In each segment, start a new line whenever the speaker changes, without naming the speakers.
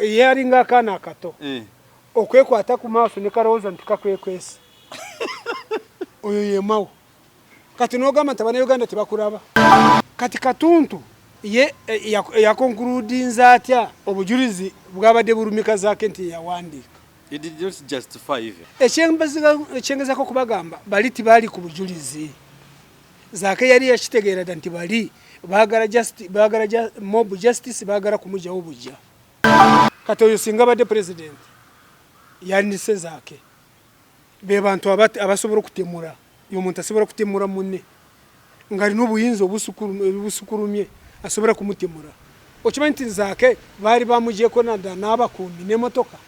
yaringa kana akato okwekwata ku maaso ne karoza ntikakwekwese oyo yemawo kati nogamba tabana Uganda tibakuraba kati katuntu ye yakonkludinza atya obujulizi bwabadde burumika Zaake nti yawandika.
It did not justify even.
Ekyengeza ko kubagamba bali tibali ku bujulizi. Zaake yali yakitegeera nti bali bagala mob justice bagala kumujja obujja. Kati oyo singa badde president yandise Zaake. Be bantu abasobola kutemura. Yo muntu asobola kutemura munne. Ngari n'obuyinza obusukurumye asobola kumutemura. Okimanyi nti Zaake bali bamujjeko n'abakuumi n'emotoka.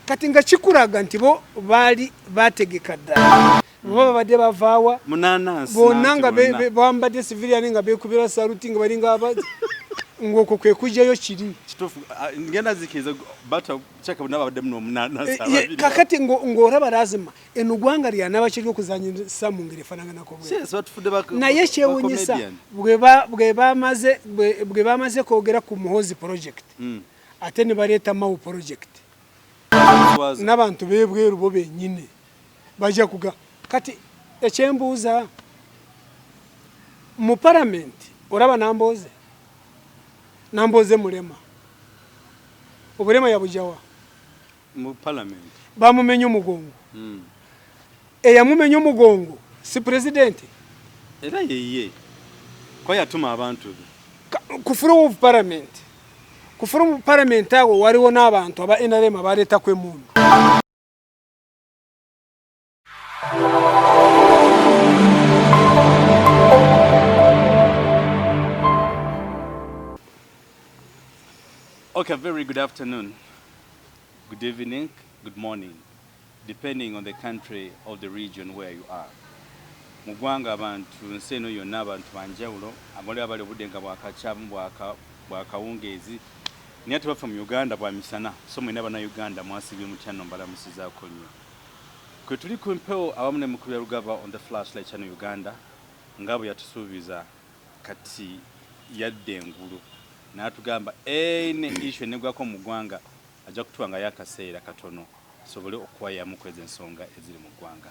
Kati nga kikulaga nti bo bali bategeka ddala. Bo babadde bavaawa bonna nga bambadde civilian nga beekubira saluti nga balinga abazi ng'okwo kwe kujjayo kiri.
Ngenda zikiza bata chaka bunabadde muno munanasa.
Kakati ng'oraba lazima eno gwanga lyanaba kiri okuzanyisa mu ngeri efaananako bwe. Naye kyewuunyisa bwe bamaze kwogera ku Muhoozi project ate ne baleeta Mau project. N'abantu bebweru bo bennyini bajja kuga kati ekyembuuza mu Parliament olaba namboze mulema obulema yabujjawa
mu Parliament
bamumenya omugongo eyamumenya omugongo si president
era yeye kwa yatuma abantu
kufuru of Parliament kufuru Parliament awo waliwo n'abantu aba NRM abaleta kwemundu.
Okay, very good afternoon, good evening, good morning, depending on the country or the region where you are. Mugwanga abantu nseno yonna abantu banjawulo abali abali obudenga bwakakyamu bwakawungezi niye tuba from Uganda bwa misana so mwene bana Uganda mwasibye mu channel mbalamusizaako nnyo kwe tuli ku mpewo awamu ne mu Byarugaba on the flashlight channel Uganda ngabo yatusuubiza kati yadde engulu n'atugamba ene issue negwako mu ggwanga ajja kutwanga yakaseera katono sobole okwayamu kweza ensonga eziri mu ggwanga.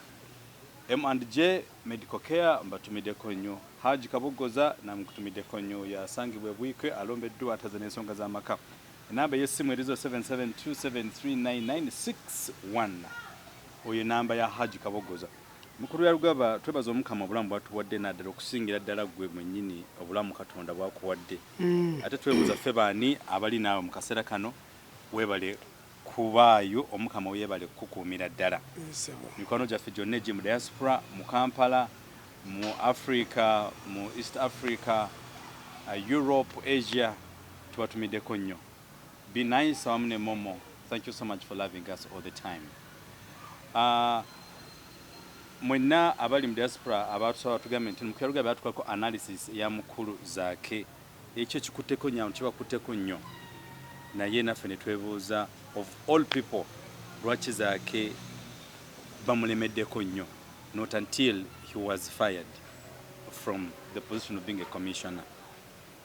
M&J Medical Care mbatumideko nnyo Haji Kabogoza na mkutumideko nnyo yasangibwe Bwikwe alombeddwa atazana ensonga z'amaka. Enamba y'essimu erizo 7727399661 oyo namba ya Haji Kabogoza. Mukuru Byarugaba twebaza omukama obulamu bwatuwadde naddala okusingira ddala gwe mwennyini obulamu Katonda bwakuwadde. Ate twebuuza ffe baani abali naawe mu kaseera kano weebale kubaayo omukama weyebale kukuumira ddala. Mikwano gyaffe gyonna egi mu diaspora mu Kampala mu Africa mu East Africa Europe Asia tubatumiddeko nnyo. Be nice awamu ne Momo. Thank you so much for loving us all the time. Mwenna abali mu diaspora abatusaba tugambe nti mu Byarugaba batukolako analysis ya mukulu Zaake ekyo kikutteko nnyo kibakutteko nnyo naye naffe ne twebuuza of all people lwaki Zaake bamulemeddeko nnyo not until he was fired from the position of being a commissioner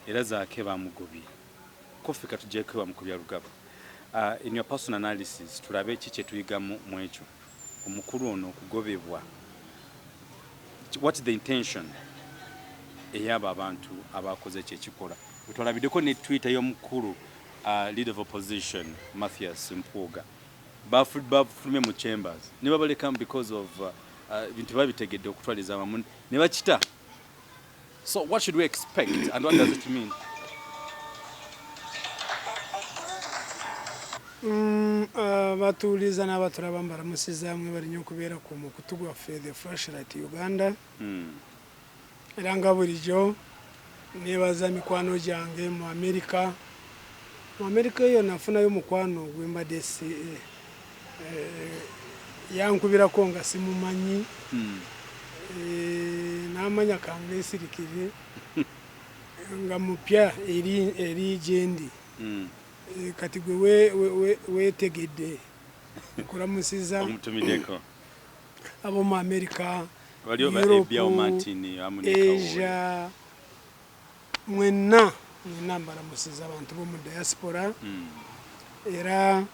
era Zaake bamugobye kofi katujjeko mu Byarugaba. In your personal analysis tulabe ki kye tuyigamu mu ekyo omukulu ono okugobebwa. What's the intention eyaba abantu abakoze kyekikola? Utwalabiddeko ne Twitter y'omukulu leader of opposition Mathias Mpuuga bafulume mu chambers ne babaleka because of bintu babitegedde okutwaliza abamu ne bakita. So what should we expect and what does it mean?
Batuuliza n'abatulaba mbalamusizaamu bali nnyo okubeera ku mukutu gwaffe the flashlight Uganda. Era nga bulijjo neebaza mikwano gyange mu America. Mu America eyo nafunayo mukwano gwembadde yankubirako nga simumanyi n'amanya kange esirikire nga mupya eri gyendi. Kati gwe wetegedde nkulamusiza
omutumideko
abo mu America
Europe, Asia
mwenna n'inambara musiza abantu bo mu diaspora era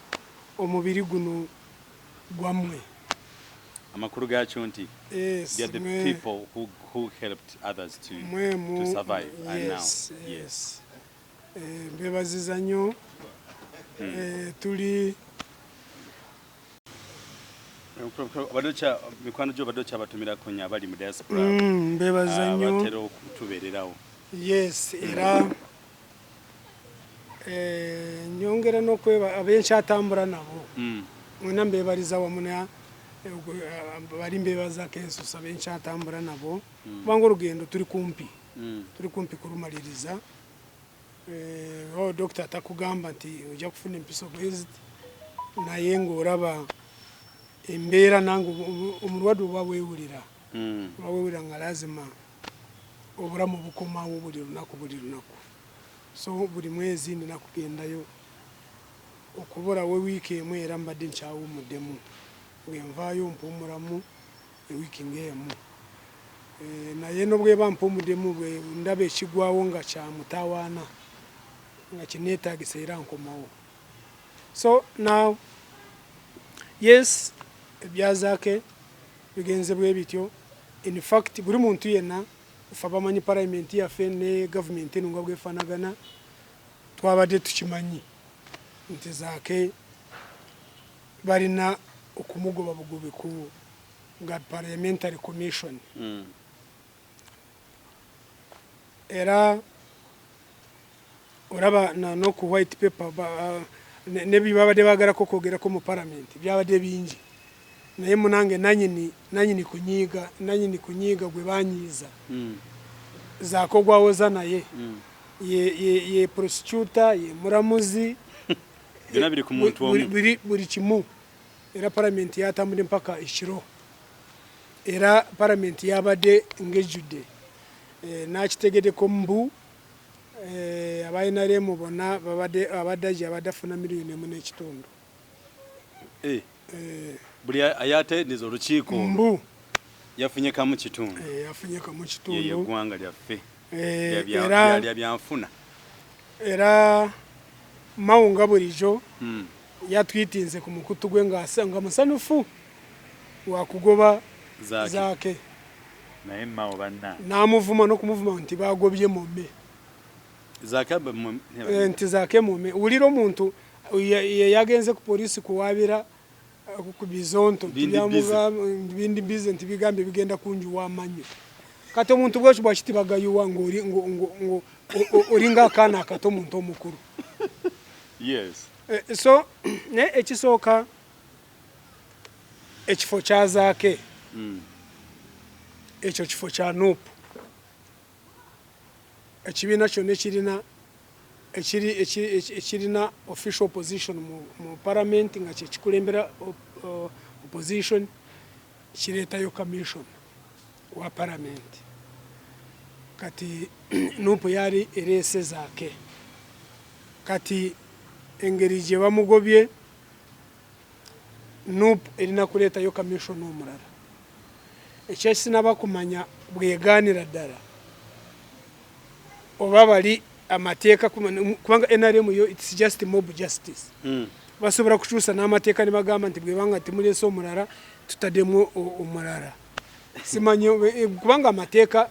omubiri guno gwamwe
amakuru gakyo nti they are the people who helped others to survive and now
yes bebaziza nnyo tuli
badocha mikwano gyo badocha batumirako nya abali mu diaspora
bebaza nnyo
batero okutubeererawo
yes era nyongera n'okweba abenkyatambula nabo mwena mbebaliza wamuna bali mbebaza kensusa benkyatambula nabo kubanga olugendo tuli kumpi kulumaliriza dokita atakugamba nti ojja kufuna empiso bwezi naye ng'olaba embeera nange omulwadde oba weewulira nga lazima obulamu bukomawo buli lunaku so buli mwezi nina kugendayo okubulawo wiiki emu era mbadde nkyawumuddemu bwenvaayo mpuumulamu ewiiki ng'emu naye n'obweba mpuumuddemu bwe ndaba ekigwawo nga kyamutawaana nga kineetaagisa era nkomawo so now yes ebya Zaake bigenze bwe bityo in fact buli muntu yenna ufa bamanyi parliament yaffe ne government eno nga bwefaanagana twabadde tukimanyi nti Zaake balina okumugoba bugobe ku nga Parliamentary Commission era olaba n'oku white paper ne byabadde baagalako kwogerako mu parliament byabadde bingi naye munange nanyini kunyiiga gwe banyiiza Zaake ogwawoza naye ye prosecutor ye muramuzi
byonna biri ku muntu omu
buli kimu era parliament yatambudde mpaka ekiro era parliament yabadde ngejjudde n'akitegeddeko mbu abayinaremu bonna abadde afuna $1.5 million
buli ayateedeza olukiiko
mbu
yafunye kamu kitundu yeggwanga lyaffe lya byanfuna
era mawunga bulijjo yatwitinze ku mukutu gwe nga musanyufu wakugoba Zaake
naye mawo banna
n'amuvuma n'okumuvuma nti bagobye mume nti Zaake mume wulira omuntu yagenze ku poliisi kuwaabira ku bizonto bindi bize nti bigambye bigenda kunjuwa amanyo kati omuntu bwekyo bwakitibagayuwa ng'olinga akaana akato omuntu omukulu
yes
so ekisooka ekifo kya Zaake ekyo kifo kya NUP ekibiina kyonna ekirina official opposition mu parliament nga kyekikulembera opposition kireetayo commission wa parliament kati NUP yali ereese Zaake kati engeri gye bamugobye NUP erina kuleetayo commission omulala ekyesinaba kumanya bwegaanira ddala oba bali amateeka kubanga NRM yo it's just mob justice basobola kukyusa n'amateeka ne bagamba nti bwebanga timuleese omulala tutaddemu omulala simanyi kubanga amateeka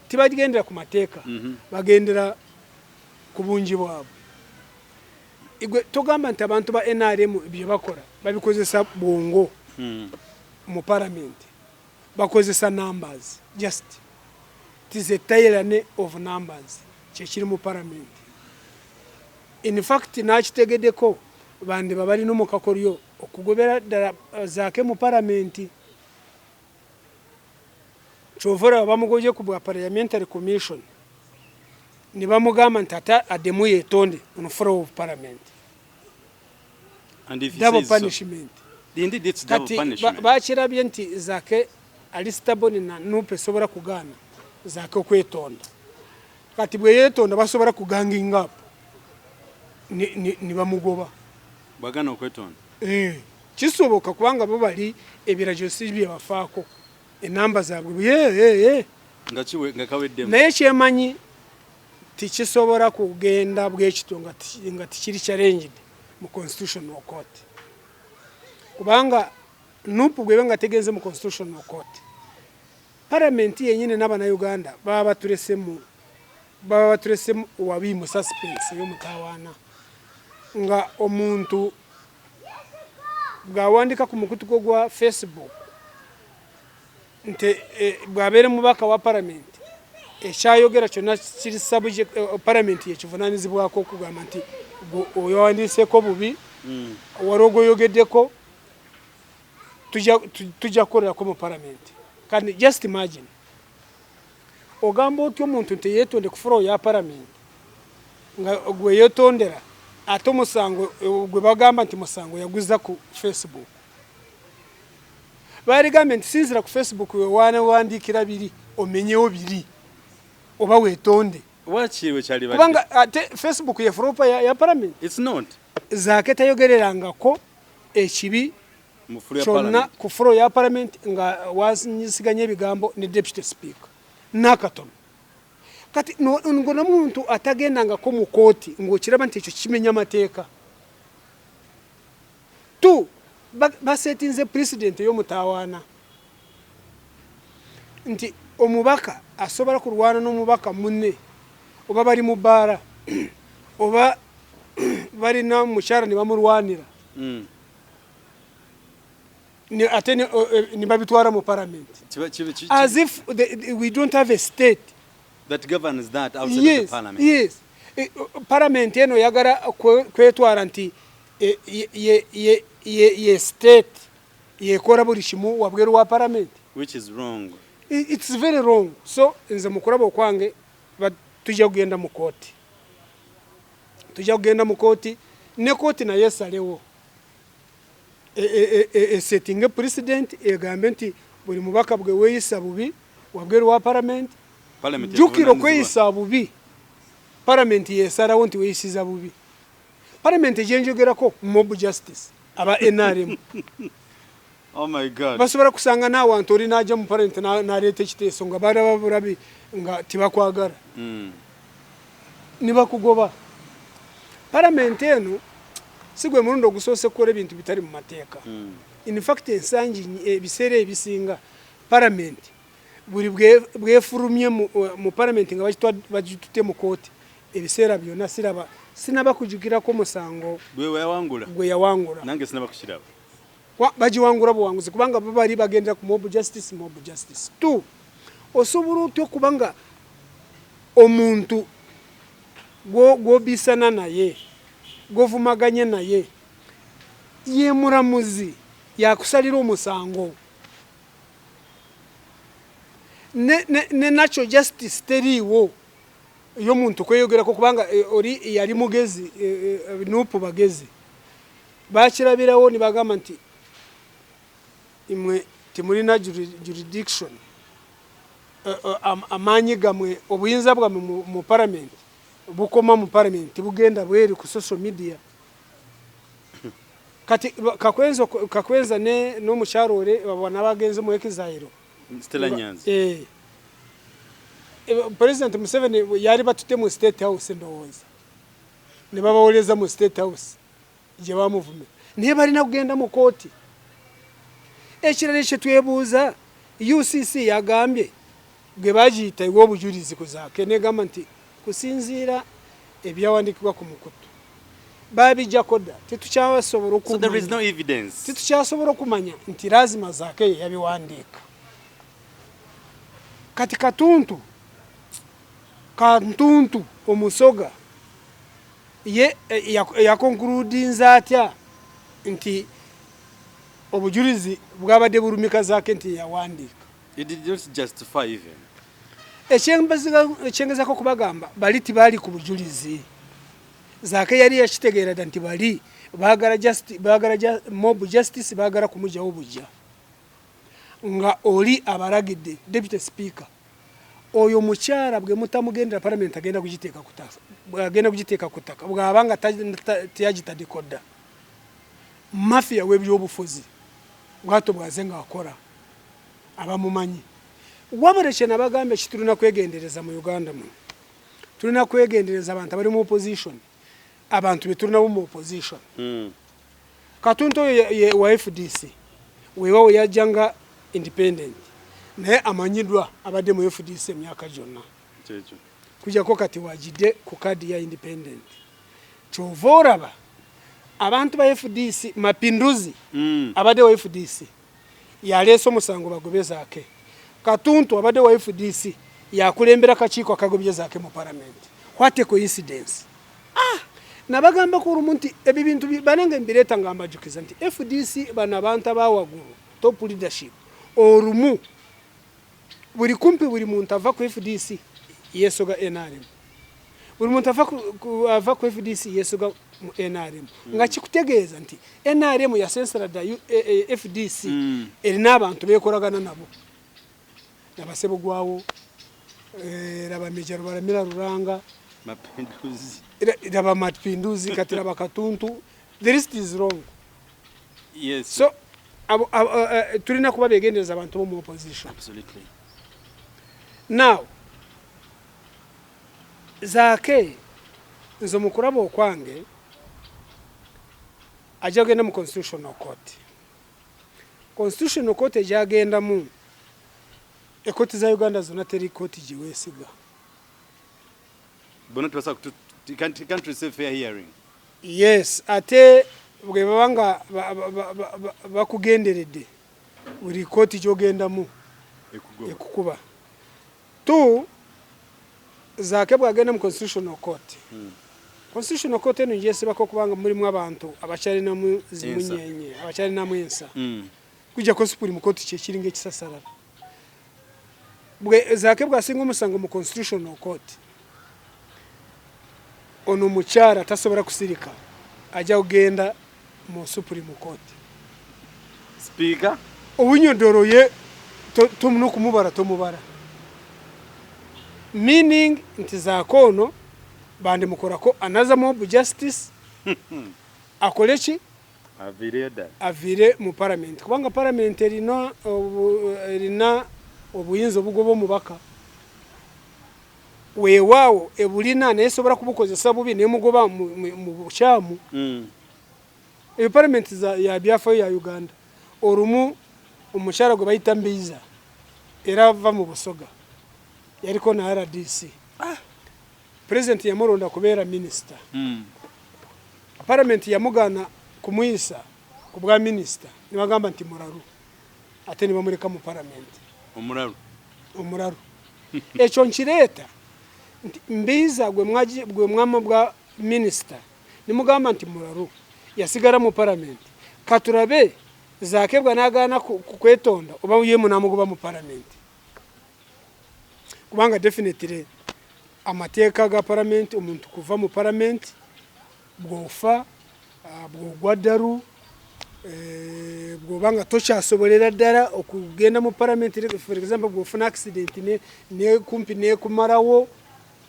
tibagendera ku mateeka bagendera ku bungi bwabwe igwe togamba nti abantu ba NRM bye bakola babikozesa bwongo mu parliament bakozesa numbers just it is a tyranny of numbers kyekiri mu parliament in fact nakitegeddeko bandi babali no mukakolyo okugobera ddala Zaake mu parliament kyovora bamugoje ku bwa Parliamentary Commission ne bamugamba nti ata addemu yeetonde on floor of parliament
and if
double punishment
indeed it's double punishment
bakirabye nti Zaake ali stubborn na NUP esobola kugaana Zaake okwetonda kati bwe yeetonda basobola kuganginga up ni bamugoba
bagana okwetonda
kisoboka kubanga bo bali ebiragiro si bye bafaako enamba zaabwe
nga kaweddemu
naye kyemanyi tikisobora kugenda bwekito nga tikiri challenged mu constitutional court kubanga NUP gwebe nga tegenze mu constitutional court Parliament yenyine n'abana Uganda baba baturese wabi mu suspense yo mutawana nga omuntu bwawandika ku mukutu gwa Facebook nte bwabere mubaka wa Parliament ekyayogera kyonna kiri subject Parliament yekivunanyizibwako okugamba nti oyo wandiseko bubi warogo yogeddeko tujja kukolera mu Parliament. Kandi just imagine ogamba otyo omuntu nti yetonde ku floor ya Parliament nga gwe yetondera ate omusango gwe bagamba nti musango yaguza ku Facebook bari gavumenti sinzira ku Facebook we wandikira biri omenyewo biri oba wetonde
wakiwe kyali bali
kubanga ate Facebook ye floor ya Parliament.
It's not
Zaake tayogererangako ekibi kyonna ku floor ya Parliament nga wasinyisiganya ebigambo ne Deputy Speaker nakatono kati ngona muntu atagendangako mu kooti ng'okiraba nti ekyo kimenya amateeka tu basetinze president y'omutawaana nti omubaka asobola kurwana n'omubaka munne oba bari mu bbaara oba bari na mushara ne bamurwanira ate ne babitwara mu Parliament as if we don't have a state
that governs that outside of the Parliament.
Yes. Parliament eno yagara kwetwara nti ye state yekora buri kimu wabweru wa Parliament,
which is wrong.
It's very wrong. So nze mukurabo kwange tujja kugenda mu court. Tujja kugenda mu court ne court na yesalewo setting president egambe nti buli mubaka bwe weyisa bubi wabweru wa Parliament jukiro kweyisa bubi Parliament yesalawo nti weyisiza bubi Parliament jenjogerako mob justice aba NRM.
Oh my God.
Basobora kusanga na wantu ori naje mu Parliament na lete kiteso nga bara baburabi nga tibakwagara niba kugoba Parliament eno sigwe murundo gusose kore ibintu bitari mu mateka. In fact ensangi ebisere ebisinga Parliament buri bwefurumye mu Parliament nga bagitute mu court ebisera byona siraba sinaba kujugira ko musango gwe yawangula
nange sinaba kushiraba
bajiwangula buwanguzi kubanga bari bagendera ku mob justice tu osoburu tyo kubanga omuntu go bisana naye govumaganye naye ye muramuzi yakusalira omusango ne nacho justice teriwo yo muntu kweyogera ko kubanga ori yali mugezi NUP bagezi bakirabirawo ni bagamba nti imwe timuri na jurisdiction amanyi gamwe obuyinza bwa mu Parliament bukoma mu Parliament bugenda bweri ku social media kati kakwenza ne no musharore babona bagenze mu ekizairo
Stella Nyanzi
President Museveni yari batute mu State House ndoza ne babawoleza mu State House je bamuvume ne bari na kugenda mu court ekirere cyo twebuza UCC yagambye bwe bagita iwo bujurizi kuzake ne gamba nti kusinzira ebyawandikwa ku mukutu babijja koda tituchasobora
so there is no evidence
tituchasobora kumanya nti lazima Zaake yabiwandika kati kantuntu omusoga ye yakonkludinza atya nti obujurizi bwabadde burumika Zaake nti yawandika.
It did not justify even.
Ekyengezako kubagamba bali tibali ku bujulizi. Zaake yali yakitegeera nti bali baagala mob justice baagala kumujjawo bujja. Nga oli abaragidde Deputy Speaker oyo mukyala bwe mutamugendera Parliament agenda kugiteeka kutaka. Agenda kugiteeka kutaka. Bwabanga tiyagita dekoda. Mafia w'ebyobufuzi. Bwato bwazenga akora. Abamumanyi. Wabareshe nabagambe kitulina kwegendereza mu Uganda mu. tulina kwegendereza abantu abali mu opposition abantu betulina mu opposition Katuntu wa FDC weewawo yajjanga independent naye amanyidwa abadde mu FDC emyaka gyonna kujjako kati wajidde ku kadi ya independent kyova oraba abantu ba FDC mapinduzi abadde wa FDC yaleese omusango bagobe Zaake Katuntu abadde wa FDC yakulembera kakiiko akagobye Zaake mu parliament. What a coincidence. Nabagamba ku rumunti ebibintu banenge mbireta ngamba jukiza nti FDC bana abantu abawaguru top leadership orumu buri kumpi buri muntu ava ku FDC yesoga NRM buri muntu ava ku FDC yesoga NRM ngachi kutegeeza nti NRM ya sensora da FDC erina abantu bekoragana nabo nabasebo gwawo raba mejero baramira ruranga
mapinduzi
raba mapinduzi katira bakatuntu the list is wrong.
Yes,
so tulina kuba begendereza abantu mu opposition.
Absolutely.
Now Zaake nzo mukuraba okwange ajagenda mu constitutional court. Constitutional court ejagenda mu ekoti za Uganda zona teri koti jiwesiga.
But not was can't receive fair hearing.
Yes, ate bwe babanga bakugenderedde buri koti jogenda mu ekukuba. Tu Zaake bwagenda mu constitutional court. Constitutional court eno yesi bakokubanga muri mu abantu abachali na mu zimunyenye abachali na mwensa. Kujja ko Supreme Court kye kiringe kisasara. Bwe Zaake bwasinga omusango mu constitutional court. Ono mukyara tasobora kusirika ajja kugenda mu Supreme Court.
Speaker
Obunyodoro ye tumuno kumubara tomubara. Meaning nti Zaake ono bandi mukorako another mob justice akolechi avire mu parliament kubanga parliament erina obuyinza obugobo mubaka weewaawo ebulina naye sobola kubukozesa bubi ne mugoba mu bukyamu parliament ya byafaayo ya Uganda orumu omukyala gwe bayita Mbiiza era ava mu Busoga yariko na RDC president yamuronda kubeera minister parliament yamugana kumuyisa kubwa minister nibagamba nti muraru ate nibamuleka mu parliament omuraru ekyo nkireta Mbiiza gwe mwama bwa minister nimugamba nti muraru yasigara mu parliament katurabe Zaake bwa nagana kwetonda oba yemu namugoba mu parliament kubanga definitely amateeka ga parliament omuntu kuva mu parliament bwofa bwogwadaru bwobanga tokyasobolera ddala okugenda mu parliament for example bwofuna accident ne kumpi ne kumarawo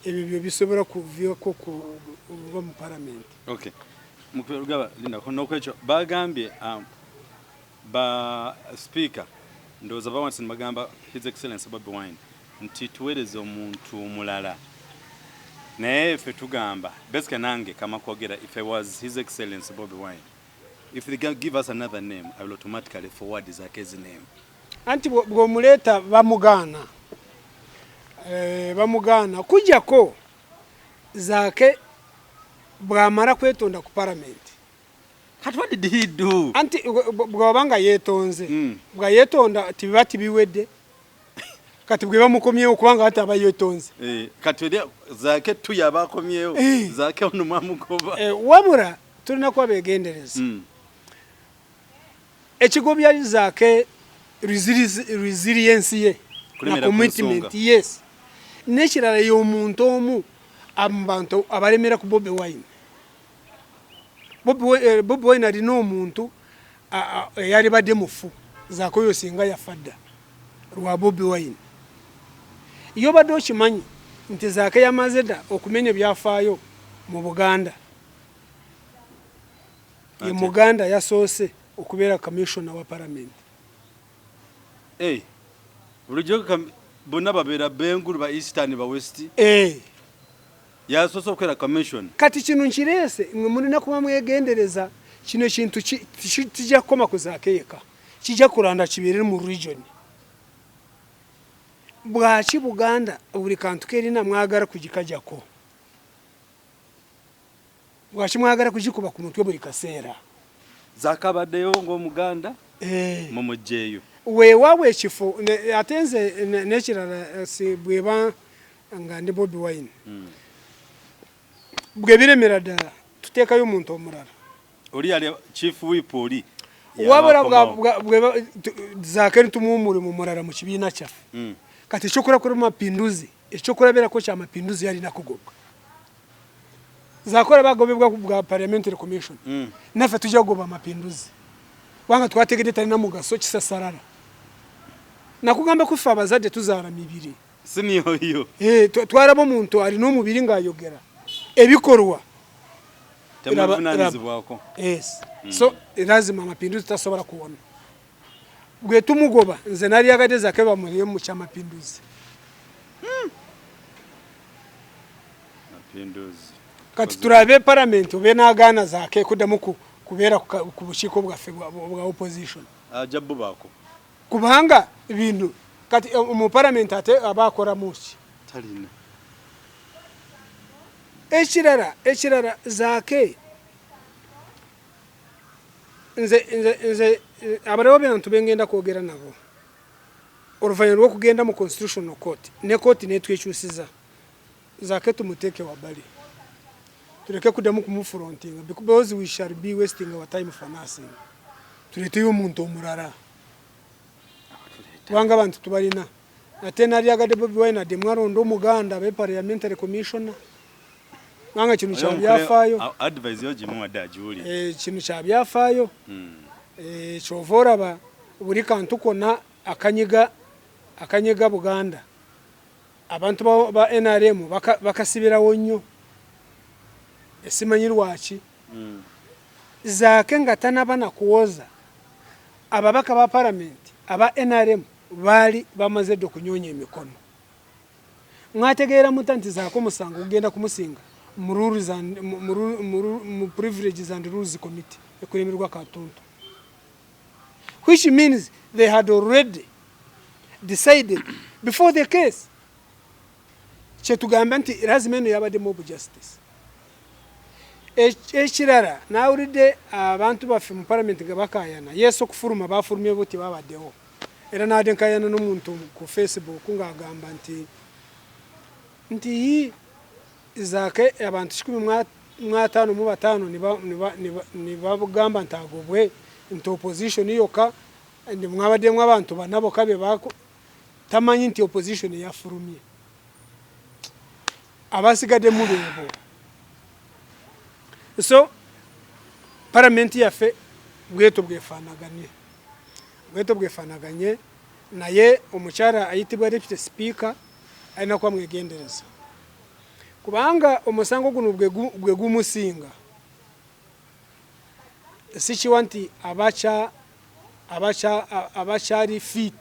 ebyo bisobora kuviyako kuva mu parliament.
Okay. Byarugaba linda kono kwekyo bagambye ba speaker ndoza bawansi bagamba His Excellency Bobi Wine nti tuwereze omuntu mulala naye fe tugamba basically nange kama kwogera if I was His Excellency Bobi Wine if they can give us another name I will automatically forward Zaake's name.
Anti bwomuleta bamugana bamugana kujjako Zaake bwamara kwetonda ku parliament.
What did he do?
Anti bwabanga yetonze bwa yetonda tibati biwedde kati bwe bamukomyewo kubanga hata abayetonze
kati Zaake tuyabakomyewo Zaake ono mwamugoba
wabura tulina kuba begendereza ekigobya Zaake resilience ye na commitment yes nekirala y'omuntu omu abantu abalemera ku Bobi Wine. Bobi Wine alina omuntu yali badde mufu Zaake oyo singa yafadda lwa Bobi Wine. Iyo badde okimanyi nti Zaake yamaze dda okumenya byafaayo mu Buganda. Ye Muganda yasoose okubeera commissioner wa parliament.
Bulijjo bonna babeera bengulu ba Eastern ba West. ya soso kwera commission
kati kinu nkirese mwe mulina kuba mwegendereza kino kintu kijja koma ku Zaake yeka kijja kuranda kibere mu region bwachi Buganda buli kantu kerina mwagara kujikajako bwachi mwagara kujikuba ku mutwe buli kaseera
Zaake abaddeyo ng'Omuganda mu mujjeeyo
weewawe ekifo atenze n'ekirala si bweba nga ndi Bobi Wine bwe biremera ddala tuteekayo omuntu omulala
oli ali chief whip oli
wabula Zaake ntumuumule mu mulala mu kibiina kyaffe kati ekyokola kuri mapinduzi ekyokulabirako kya mapinduzi yalina kugoba Zaake bagobebwa ku Parliamentary Commission naffe tujja kugoba mapinduzi wanga twategedde talina mugaso kisasarara nakugamba kufa abazadde tuzaala mibiri
siniyo hiyo
twaraba omuntu alina omubiri ng'ayogera ebikorwa
temuvunanyizibwako
so lazima amapinduzi tasobola kuwona gwe tumugoba nze nalyagadde Zaake bamulire mu kyamapinduzi kati turabe Parliament obe n'agaana Zaake kuddamu kubeera ku bukiiko bwaffe bwa opposition
ajabbu baako
kubanga bintu kati mu Parliament ate abakora muki
talina
ekirala Zaake nze abalewo bintu bengenda kwogera nabo oluvannyuma lw'okugenda mu constitutional court ne court netwekyusiza Zaake tumuteeke wabbali tuleke kuddamu kumufrontinga because we shall be wasting our time for nothing tuleeteyo omuntu omulala kubanga abantu tubalina ate nalyagadde Bobi Wine adde mwaronda Omuganda be Parliamentary Commissioner nanga kino kya byafaayo
advise yo jimu adajuuli
kino kya byafaayo kyova olaba buli kantu konna akanyiga Buganda abantu ba NRM bakasibirawo nnyo esimanyi lwaki Zaake nga tanaba nakuwoza ababaka ba Parliament aba NRM bali bamaze dde okunyonya emikono mwategeera mutanti Zaake omusango kugenda kumusinga mu privileges and rules committee ekulemerwa Katonto, which means they had already decided before the case kyetugamba nti lazima eno yabadde mob justice. Ekirala nawulidde abantu baffe mu Parliament nga bakayana yesu okufuluma bafulumye boti babaddewo era nade nkayana n'omuntu ku Facebook ng'agamba nti Zaake abantu 15 ni babugamba nti agobwe nti opposition yokka ndi mwabaddemu abantu banabo kabe bako tamanyi nti opposition yafulumye abasigadde mu bebo. So Parliament yaffe bweto bwefanaganye naye omukyala ayitibwa deputy speaker alina kuba mwegendereza kubanga omusango guno gwe gumusinga sikiwa nti abakyali fit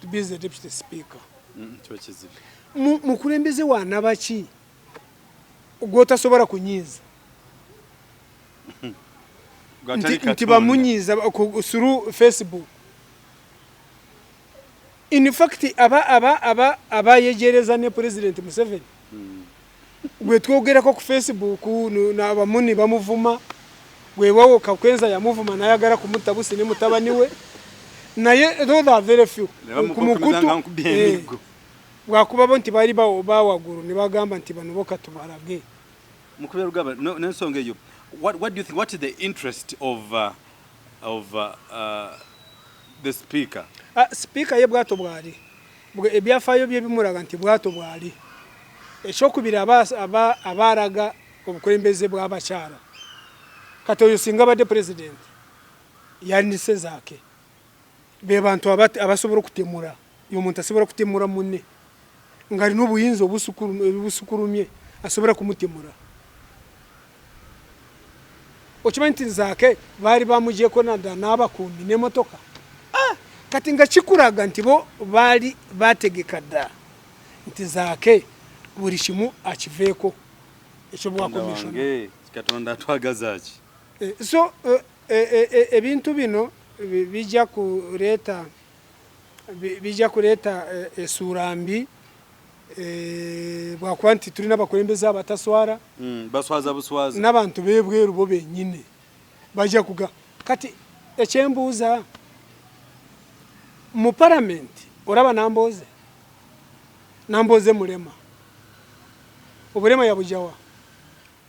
to be the deputy speaker. Mukulembeze wana baki gwotasobola kunyiza nti bamunyiza through Facebook. In fact abayegereza ne President Museveni gwe twogerako ku Facebook n'abamuni bamuvuma gwewawo kakwenza yamuvuma nayagala kumutabusi ne mutabani we naye those are very few kumukutu bwakuba nti bali bawaguru ne bagamba nti bano boka tubalage
Byarugaba n'ensonga eyo. What do you think? What is the interest of the speaker?
Speaker ye bwato bwali ebyafaayo bye bimulaga nti bwato bwali ekyokubira abaraga obukulembeze bw'abakyala kati oyo singa badde president yandise Zaake be bantu abasobola okutemula y'omuntu asobola kutemula munne ngali n'obuyinza obusukulumye asobola kumutemula. Okimanyi nti Zaake baali bamugyeko n'abakuumi n'emotoka kati nga kikulaga nti bo baali bategeka dda nti Zaake buli kimu akiveeko ekyo bwa commission
katonda twagazaaki
so ebintu bino bijja kuleeta essuula mbi bwakuba nti tulina abakulembeze abataswala
baswaza buswaza
n'abantu beebweru bo bennyini bajja kuga kati ekyembuuza mu palamenti olaba namboze mulema obulema yabujjawa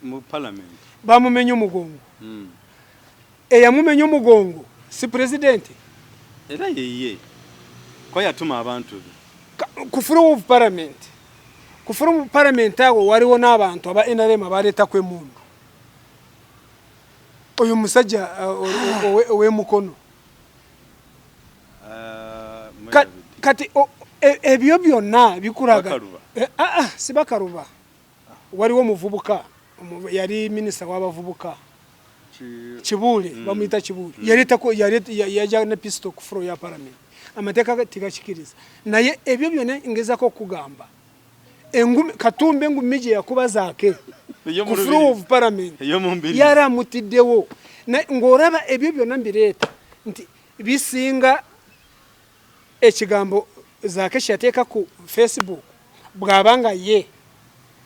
mu palamenti
bamumenya omugongo eyamumenya omugongo si pulezidenti
era yeye ko yatuma abantu be
kufuru of parliament kufuru mu parliament awo waliwo n'abantu aba NRM abaleta kwe mundu oyo musajja ow'emukono kati ebyo byonna bikulaga sibakaruba waliwo muvubuka yali minisita w'abavubuka Kibuule bamuyita Kibuule yajja ne pistol ku furo ya parliament amateeka tigakikiriza naye ebyo byonna ngezako okugamba Katumba engumi gye yakuba Zaake ku furo of parliament yaramutiddewo ng'olaba ebyo byonna mbireeta nti bisinga ekigambo Zaake kyateeka ku Facebook bw'abanga ye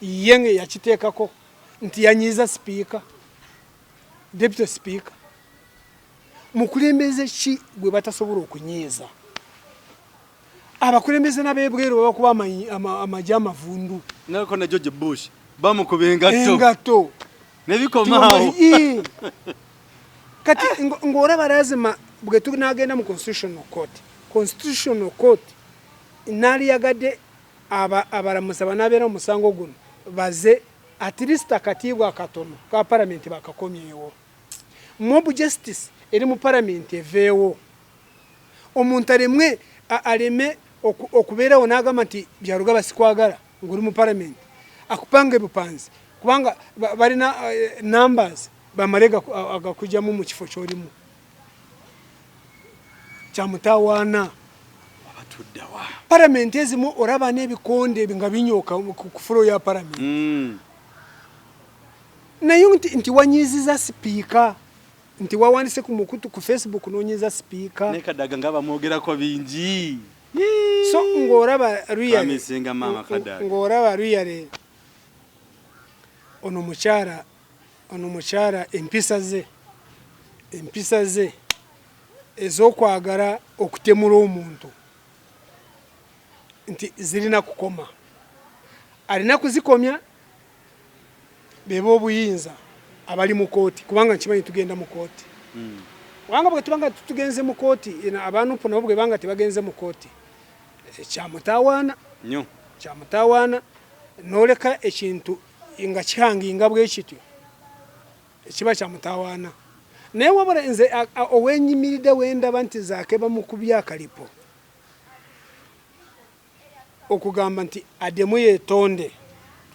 yakiteekako nti yanyiza speaker deputy speaker mukulembeze ki gwe batasobola okunyiiza abakulembeze n'abeebweru babakuba amajja amavundu
nako na George Bush bamukuba engatto
nebikomaawo kati ng'olaba lazima bwe tunagenda mu constitutional court naaliyagadde abalamusa banaabeera mu musango guno baze at least akatiibwa akatono ka palamenti bakakomyewo mob justice eri mu palamenti eveewo omuntu aleme okubeerawo n'agamba nti Byarugaba sikwagala ng'oli mu palamenti akupanga ebupanzi kubanga balina numbers bamale agakugyamu mu kifo ky'olimu kyamutawaana
abatuddawa
palamenti ezimu olaba n'ebikonde nga binyooka ku fulo ya palamenti naye nti wanyiiziza sipiika nti wawandise ku mukutu ku Facebook noonyiza sipiika
nekadaga nga bamwogerako bingi
so ng'olaba ruyale ono mukyala empisa ze ez'okwagala okutemula omuntu nti zirina kukoma alina kuzikomya beba obuyinza abali mu kooti kubanga nkimanyi tugenda mu kooti kubanga bwe tubanga tugenze mu kooti abantu nabo bwe banga tebagenze mu kooti kyamutawaana n'oleka ekintu nga kihanginga bwe kityo ekiba kyamutawaana naye wabula nze owenyimiridde wendaba nti Zaake bamukubye akalipo okugamba nti addemu yeetonde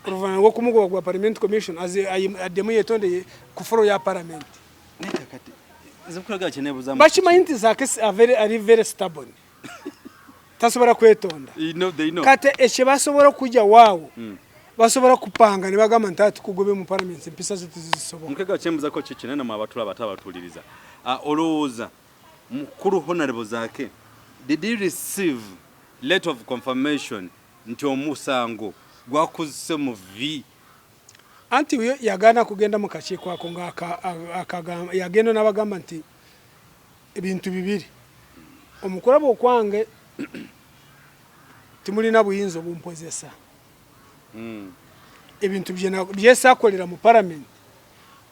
oluvannyuma lw'okumugoba gwa Parliamentary Commission addemu yeetonde ku furo ya palamenti bakimanyi nti Zaake ali very stubborn tasobola kwetonda kati ekyebasobola okujja waawo basobola kupanga ne bagamba nti tukugobe mu palamenti empisa zetu zisobola
nkega kyembuzako kikinene mu abatula abatuliriza olowooza mukulu honorable Zaake did he receive letter of confirmation nti omusango gwakuzise mu v
anti yagana kugenda mu kakiiko ako yagenda n'abagamba nti ebintu bibiri omukulaba okwange timulina buyinza obumpozesa ebintu byesakolera mu palamenti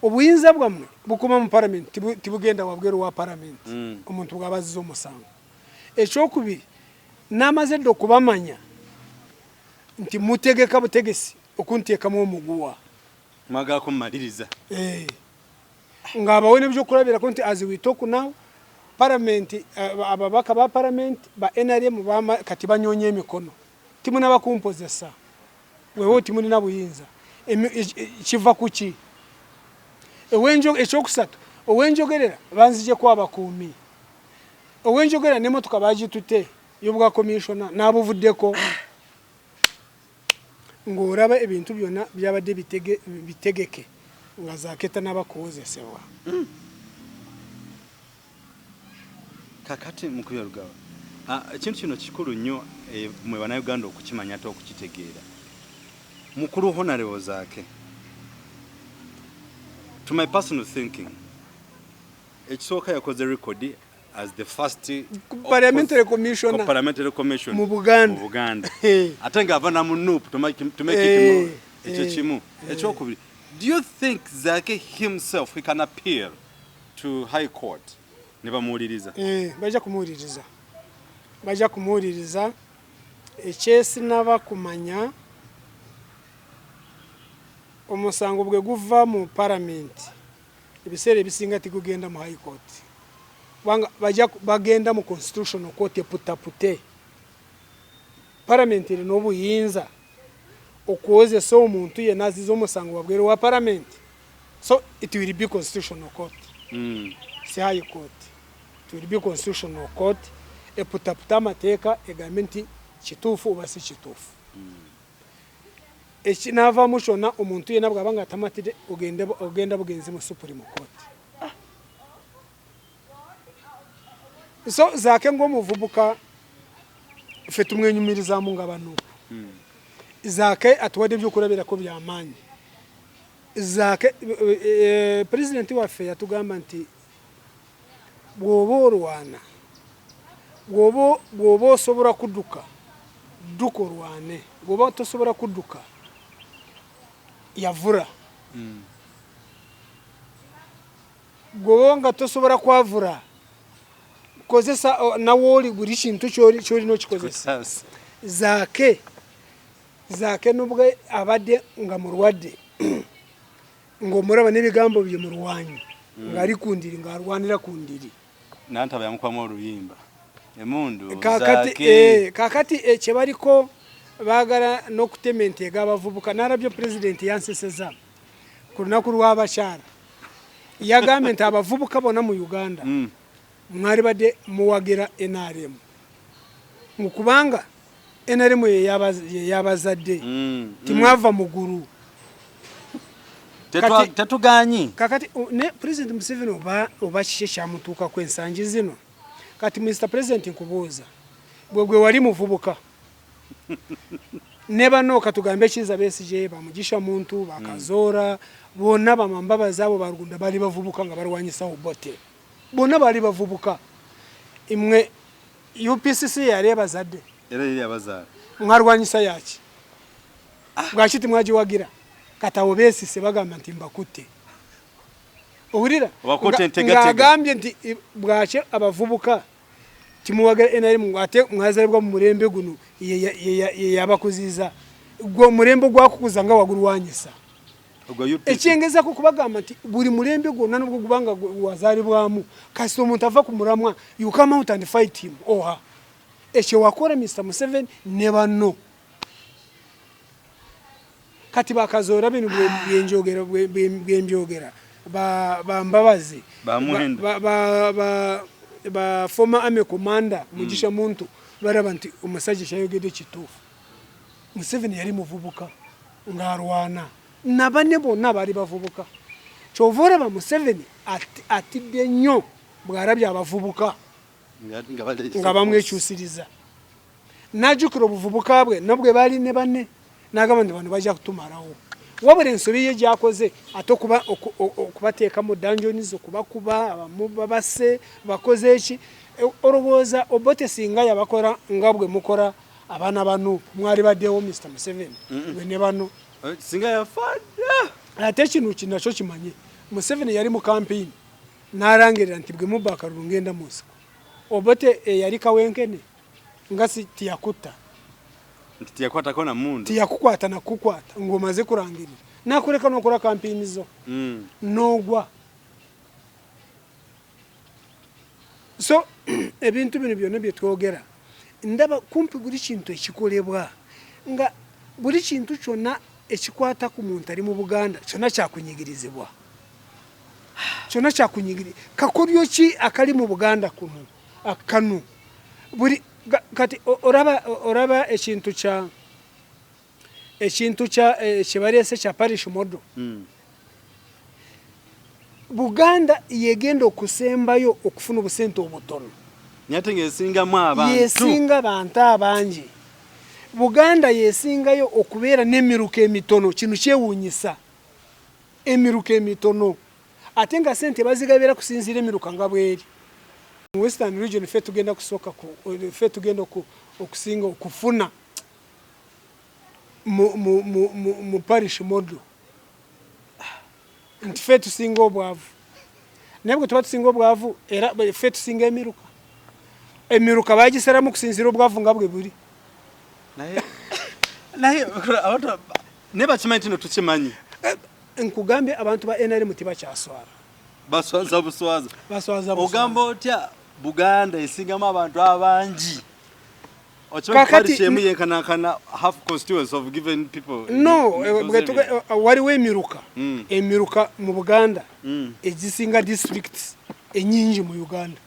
obuyinza bwammwe bukuma mu palamenti tibugenda wabweru wa palamenti omuntu bw'abaziza omusango ekyokubiri n'amaze dde okubamanya nti mutegeka butegesi okunteekamu omuguwa
mwagala kummaliriza
ng'abawe nebyokulabirako nti as we talk now palamenti ababaka ba palamenti ba NRM kati banyonya emikono timunaba kumpozesa wewe timulina buyinza kiva kuki ekyokusatu owenjogerera banzijeko abakuumi owenjogerera n'emmotoka bagitute y'obwa komishona n'abuvuddeko ngoraba ebintu byona byabadde bitegeke nga Zaake tanabakozesebwa.
Kakati mu Byarugaba ekintu kino kikulu nnyo mwe bannayuganda okukimanya ate okukitegeera. Mukulu Honorable Zaake, to my personal thinking, ekisooka yakoze record as the first
Parliamentary Commission mu Buganda.
Ate nga ava na mu NUP to make it ekyo kimu. Ekyokubiri, do you think Zaake himself he can appeal to High Court? Nebamuwuliriza. Bajja kumuwuliriza. Ekyesi naba kumanya omusango bwe guva mu Parliament ebiseera ebisinga tikugenda mu High Court. Bagenda mu Constitutional Court eputapute. Parliament erina obuyinza okuwozesa omuntu yenna aziza omusango wabweru wa Parliament. So it will be Constitutional Court. Si High Court. It will be Constitutional Court. Eputaputa amateeka egambe nti kituufu oba si kituufu. Ekinava mushona omuntu yenna bw'abanga atamatire ogenda bugenzi mu Supreme Court. So Zaake ng'omuvubuka ffe tumwenyumirizaamu nga bano. Zaake atuwadde ebyokulabirako by'amaanyi. Zaake President waffe yatugamba nti bw'oba olwana bw'oba osobola kudduka dduka olwane, bw'oba tosobola kudduka yavura. Bw'oba nga tosobola kwavura kozesa nawooli buli kintu ky'olina okikozesa. Zaake nubwo abadde nga mulwadde ng'omulaba n'ebigambo bye mu lwanyi ng'ali ku ndiri ng'alwanira ku ndiri. Nantaba yamukwamu oluyimba emundu
kakati kye baliko baagala n'okutema enteega abavubuka. N'alabyo President yanseseza ku lunaku lw'abakyala yagambye nti abavubuka bonna mu Uganda mwali badde muwagira NRM mukubanga NRM ye yabazadde timwava muguru.
Tetuganyi
kakati ne President Museveni oba kiki kyamutuuka kw'ensangi zino. Kati Mr. President nkubuuza gwe wali muvubuka ne bano katugambe Kiza Besigye bamugisha muntu bakazoora bonna bamambabazi abo barugunda bali bavubuka nga balwanyisa obote bonna bali bavubuka. Imwe UPCC yali abazadde
era yali abazaala
mwarwanyisa yaki bwaki timwagiwagira katawo Besigye bagamba nti mbakutte owulira ng'agambye nti bwaki abavubuka timuwagira NRM ate mwazalibwa mu mulembe guno ye yabakuziza gwe mulembe gwakukuza nga wagulwanyisa. Ekyengezako kubagamba nti buli mulembe gwonna nubwo gubanga wazalibwamu kasi omuntu ava ku mulamwa you come out and fight him. Oha ekyo wakola Mr. Museveni ne banno kati bakazoora bino byenjogera bambabazi ba former army commander mugisha muntu baraba nti omusajja kyayogedde kituufu. Museveni yali muvubuka ng'alwana nabane bonna bali bavubuka. Kyova olaba Museveni atidde nnyo bw'alabye abavubuka nga bamwekyusiriza. N'ajjukira obuvubuka bwe nabwe baali ne banne n'agamba nti bano bajja kutumalawo. Wabula ensobi ye gy'akoze ate okubateeka mu dungeons okubakuba abamu babase bakoze eki olowooza Obote singa yabakola nga bwe mukola abaana bano mwali baddewo Mr. Museveni bwe ne bano
singa yafadde.
Ate kino kinakyo kimanye Museveni yali mu campaign n'alangirira nti bwe mubba akalulu ngenda mu nsiko. Obote yali kawenkene nga si tiyakutta
tiyakwatako na mundu
tiyakukwata nakukwata ng'omaze kurangirira nakuleka n'okola campaign zo n'ogwa. So ebintu bino byonna bye twogera ndaba kumpi buli kintu ekikolebwa nga buli kintu kyonna ekikwata ku muntu ali mu Buganda kyonna kyakunyigirizibwa. Kyonna kyakunyigirizibwa. Kakolyo ki akali mu Buganda kuno akanu buli kati oraba ekintu ekintu kyebalese kya parish model Buganda yegenda okusembayo okufuna obusente obutono
nyate ngesingamu abantu
yesinga bantu abangi Buganda yesingayo okubeera n'emiruka emitono kino kyewuunyisa emiruka emitono ate nga sente bazigabira kusinzira emiruka nga bweri mu Western region fe tugenda kusooka fe tugenda okusinga okufuna mu parish model nti fe tusinga obwavu nabwe tuba tusinga obwavu era fe tusinga emiruka bagiseramu kusinzira obwavu nga bwe buri
naye abantu nebakimanyi tino tukimanyi
nkugambye abantu ba NRM tibakyaswara
baswaza ogamba otya Buganda esingamu abantu abangi half constituents of given people
no waliwo emiruka mu Buganda ezisinga districts enyingi mu Uganda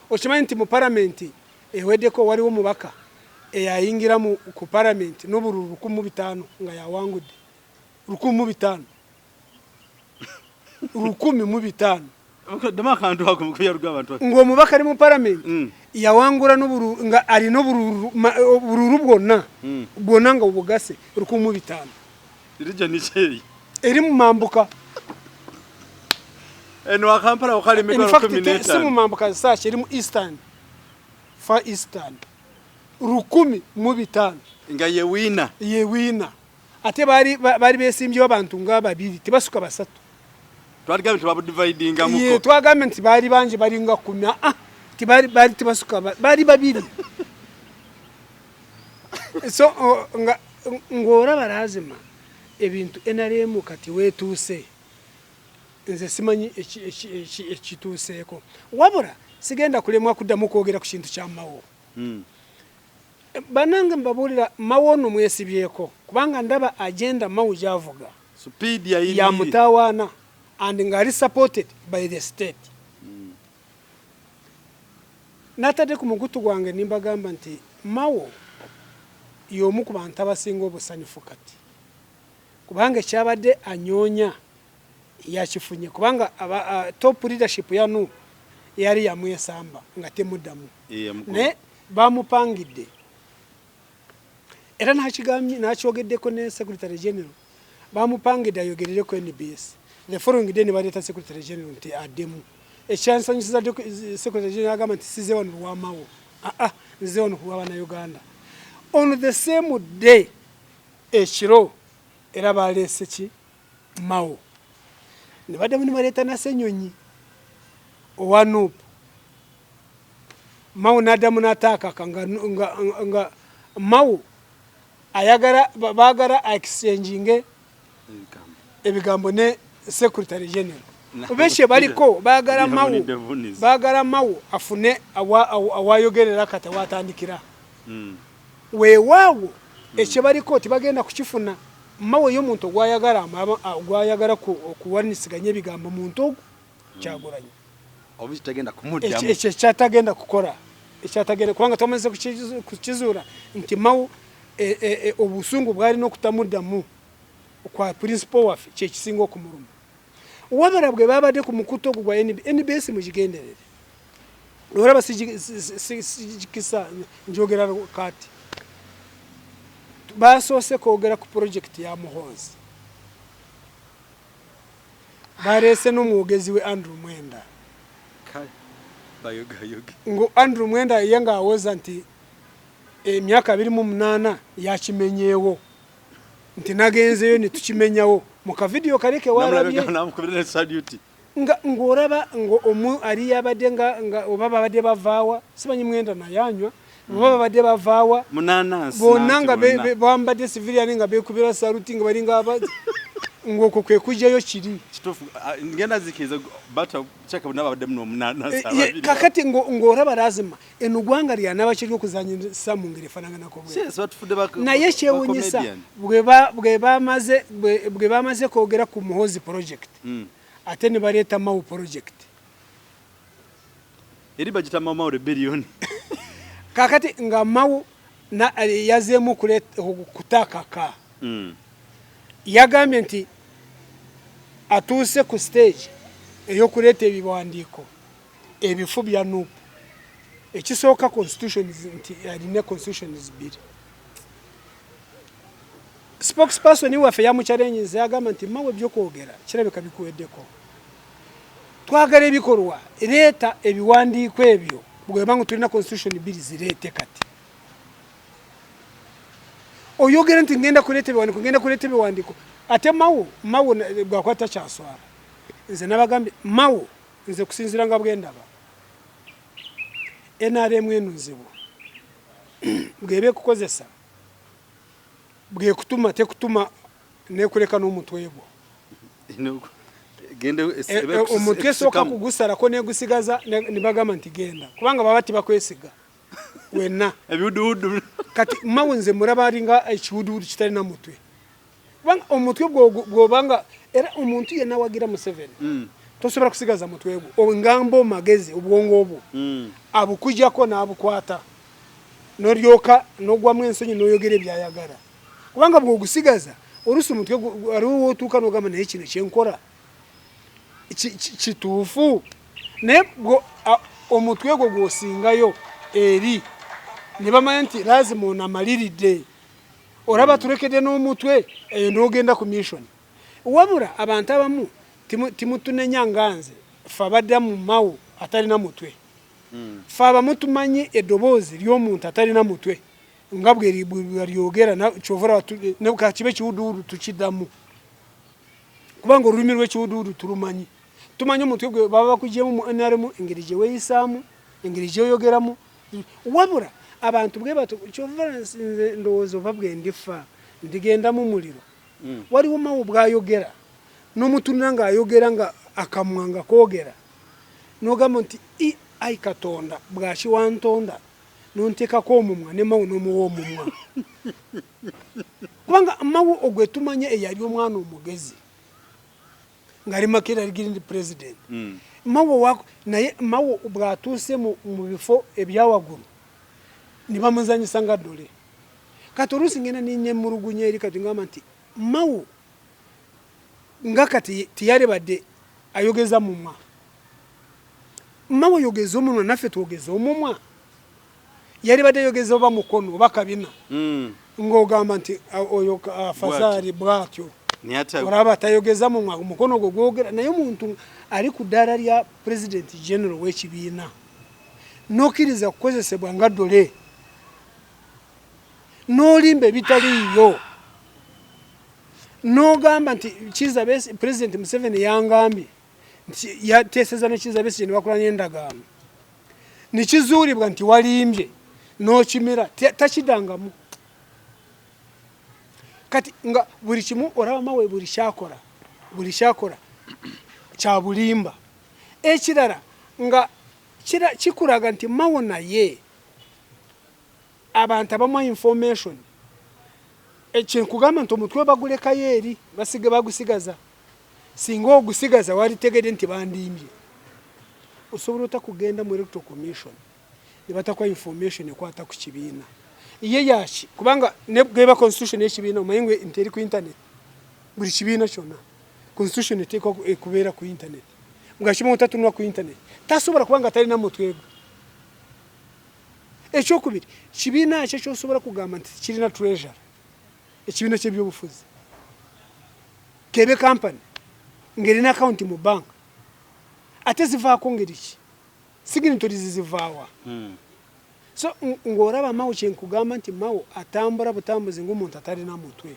okimanyi nti mu Parliament eweddeko waliwo mubaka eyayingira ku Parliament n'obululu 1500 nga yawangudde 1500 1500 ng'omubaka ali mu Parliament yawangula n'obululu nga alina obululu bwonna nga obugase 1500 eri mu mambuka
eno akampala okali migoro 15
si mu mambuka saaki eri mu Eastern Far Eastern 1500
nga
yewina ate bali besimbyewo abantu nga babiri tebasuka basatu
twagambye tebabuddividinga muko
twagambye nti bali bangi bali nga 10 bali tebasuka bali babiri so ng'olaba lazima ebintu NRM kati weetuuse nze simanyi ekituuseeko wabula sigenda kulemwa kuddamu kwogera ku kintu kya Mawo banange mbabuulira Mawo ono mwesibyeko kubanga ndaba agenda Mawo gy'avuga
speed
ya mutawaana and ngari supported by the state natadde ku mugutu gwange nimbagamba nti Mawo y'omu ku bantu abasinga obusanyufu kati kubanga ekyabadde anyoonya yakifunye kubanga top leadership ya NUP yali yamwesamba nga temuddamu ne bamupangidde era nakyogeddeko ne Secretary General bamupangidde ayogerereko NBS the following day ne baleeta Secretary General nti addemu ekyansanyusiza Secretary General agamba nti size wano lwa Mawo nze wano lwa Bannayuganda on the same day ekiro era baleese ki Mawo ne baddemu ne baleeta na Ssenyonyi owa NUP Mawo n'addamu n'ataakaka nga Mawo baagala exchanging ebigambo ne Secretary General obeshe baliko baagala Mawo afune awayogerera kati awatandikira weewaawo ekyo baliko tibagenda kukifuna Mawo y'omuntu gwayagala okuwanisiganya ebigambo muntu ogwo Kyagulanyi ekyo kyatagenda kukola kubanga twamaze kukizuula nti Mawo obusungu bwalina okutamuddamu kwa principal waffe kyekisinga okumuluma wabala bwe babadde ku mukutu ogwo gwa NBS mukigenderere olaba sikisa njogera kati basoose kwogera ku project ya Muhoozi baleese n'omwogezi we Andrew Mwenda ngo Andrew Mwenda ye nga awoza nti emyaka 28 yakimenyeewo nti nagenzeyo ne tukimenyawo mu kavidiyo kaleke walabye ng'olaba omu ali yabadde nga oba babadde bavaawa simanyi Mwenda nayanywa oba babadde bavaawa bonna nga bambadde civilian nga beekubira saluti nga balinga abazi ng'okwo kwe kujjayo kiri
ngenda zikiza bata chaka nabadde muno
kakati ng'olaba lazima eno gwanga lyanaba kiri okuzanyisa mu ngeri efaananako naye kyewuunyisa bwe bamaze kwogera ku Muhoozi project ate ne baleeta Mawo project
eri bagita Mawo rebellion
kakati nga Mawo na yazemu kutakaka yagambye nti atuuse ku stage eyo kuleta ebiwandiiko ebifu bya NUP ekisooka constitution nti alina constitutions bbiri. Spokesperson waffe yamuchallenge yagamba nti mawe byokwogera kirabika bikuweddeko, twagala ebikolwa leeta ebiwandiiko ebyo bwebanga tulina constitution bbiri zireete kati. Oyogera nti ngenda kuleeta ebiwandiiko ate mawo bwakwata kyaswala. Nze nabagambye mawo nze kusinzira nga bwendaba NRM enunzibwa bwebe kukozesa bwe kutuma tekutuma nekuleka n'omutwe gwo omutwe soka kugusarako negusigaza nibagamba nti genda kubanga baba tibakwesiga wenna ebiwuduwudu kati mawo nze muraba alinga ekiwuduwudu kitali na mutwe kubanga omutwe gwobanga era omuntu yenna wagira Museveni tosobola kusigaza mutwe gwo ngambo magezi obwongo obwo abukujjako n'abukwata n'olyoka n'ogwamu ensonyi n'oyogera ebyayagala kubanga bw'ogusigaza oluusi omutwe aliwo otuuka n'ogamba naye kino kyenkora kituufu naye omutwe gwo gw'osingayo eri ne bamanya nti lazima onamaliridde olaba tulekedde n'omutwe n'ogenda ku mission. Wabula abantu abamu timutunenya nganze ffe abadda mu mawo atalina mutwe ffe abamu tumanyi eddoboozi ly'omuntu atalina mutwe nga bwelyogera kyovula kakibe ekiwuduwudu tukiddamu kubanga olulimi lw'ekiwuduwudu tulumanyi tumanyi omutwe gwe baba bakugyemu mu NRM engeri gye weeyisaamu engeri gyeoyogeramu. Wabula abantu bwe bato kyovula nze ndowooza oba bwe ndifa ndigenda mu muliro waliwo mawo bw'ayogera n'omutunira ng'ayogera nga akamwa nga koogera n'ogamba nti ayi Katonda bw'akiwantonda nonteekako omumwa ne mawo n'omuwa omumwa kubanga mawo ogwe tumanye eyali omwana omugezi ng'ali Makerere Guild President naye mawo bw'atuuse mu bifo ebyawagulu ne bamuzanyisa nga ddole kati oluusi ngenda ninyemulugunya eri kati ngamba nti mawo nga kati tiyalebadde ayogeza mumwa mawo yogeza omumwa naffe twogeza omumwa yalibadde yogeza oba mukono oba kabina ng'ogamba nti oyo afazaali bwatyo olaba tayogeza mumwa mukono gwo gwogera naye omuntu ali ku ddaala lya President General w'ekibiina n'okkiriza kukozesebwa nga ddole n'olimba ebitaliiyo n'ogamba nti President Museveni yangambye nti yateeseza ne Kizza Besigye ne bakola n'endagaano nekizuulibwa nti walimbye n'okimira takiddangamu kati nga buli kimu olaba mawe buli kyakola kya bulimba. Ekirala nga kikulaga nti mawo naye abantu abamuwa information ekyenkugamba nti omutwe bagulekayo eri basige bagusigaza singa ogusigaza walitegedde nti bandimbye osobola otakugenda mu electoral commission ne batakuwa information ekwata ku kibiina ye yaki kubanga nebweba constitution y'ekibiina omayingwe nti eri ku internet buli kibiina kyonna constitution eteekwa kubeera ku internet ngakimu otatunula ku internet tasobola kubanga talina mutwe gwe. Ekyokubiri kibiina kye kyosobola kugamba nti kirina treasure ekibiina ky'ebyobufuzi kebe company ng'erina account mu bank ate zivaako ngeri ki signatories zivaawa so ng'olaba mawo kyenkugamba nti mawo atambula butambuzi ng'omuntu atalina mutwe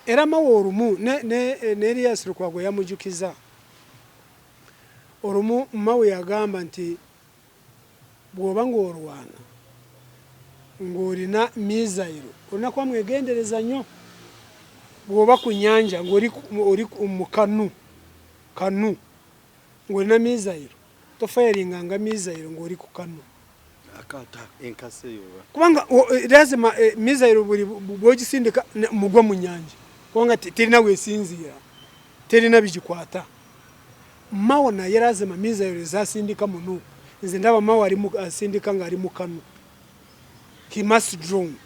era mawo olumu ne Elias Lukwago yamujukiza olumu mawo yagamba nti bw'oba ng'olwana ng'olina mizayiro olina kuba mwegendereza nnyo bw'oba ku nnyanja ng'oli mu kanu ng'olina mizayiro tofayiringa nga mizayiro ng'oli ku kanu kubanga lazima mizayiro bw'ogisindika mugwa mu nnyanja kubanga terina weesinziira terina bigikwata. Mawo naye lazima mizayiro ezasindika mu NUP nze ndaba mawo asindika ng'ali mu kanu he must drown.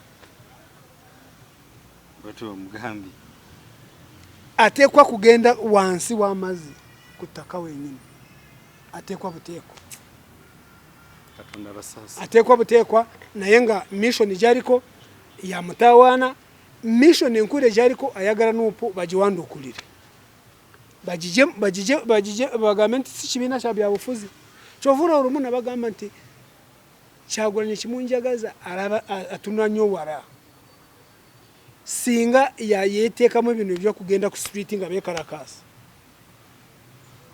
Bato mugambi.
Atekwa kugenda wansi w'amazzi kutaka wenyine. Atekwa butekwa.
Katonda basasa.
Atekwa butekwa naye nga mission jariko ya mutawana. Mission enkure jariko ayagala NUP bagiwandukulire. Bagije bagamente sikibina kya byabufuzi. Chovura urumuna bagamba nti kyagulanye kimunjagaza araba atunanyo wara. Singa yayeteka mu bintu byo kugenda ku street nga bekarakasa.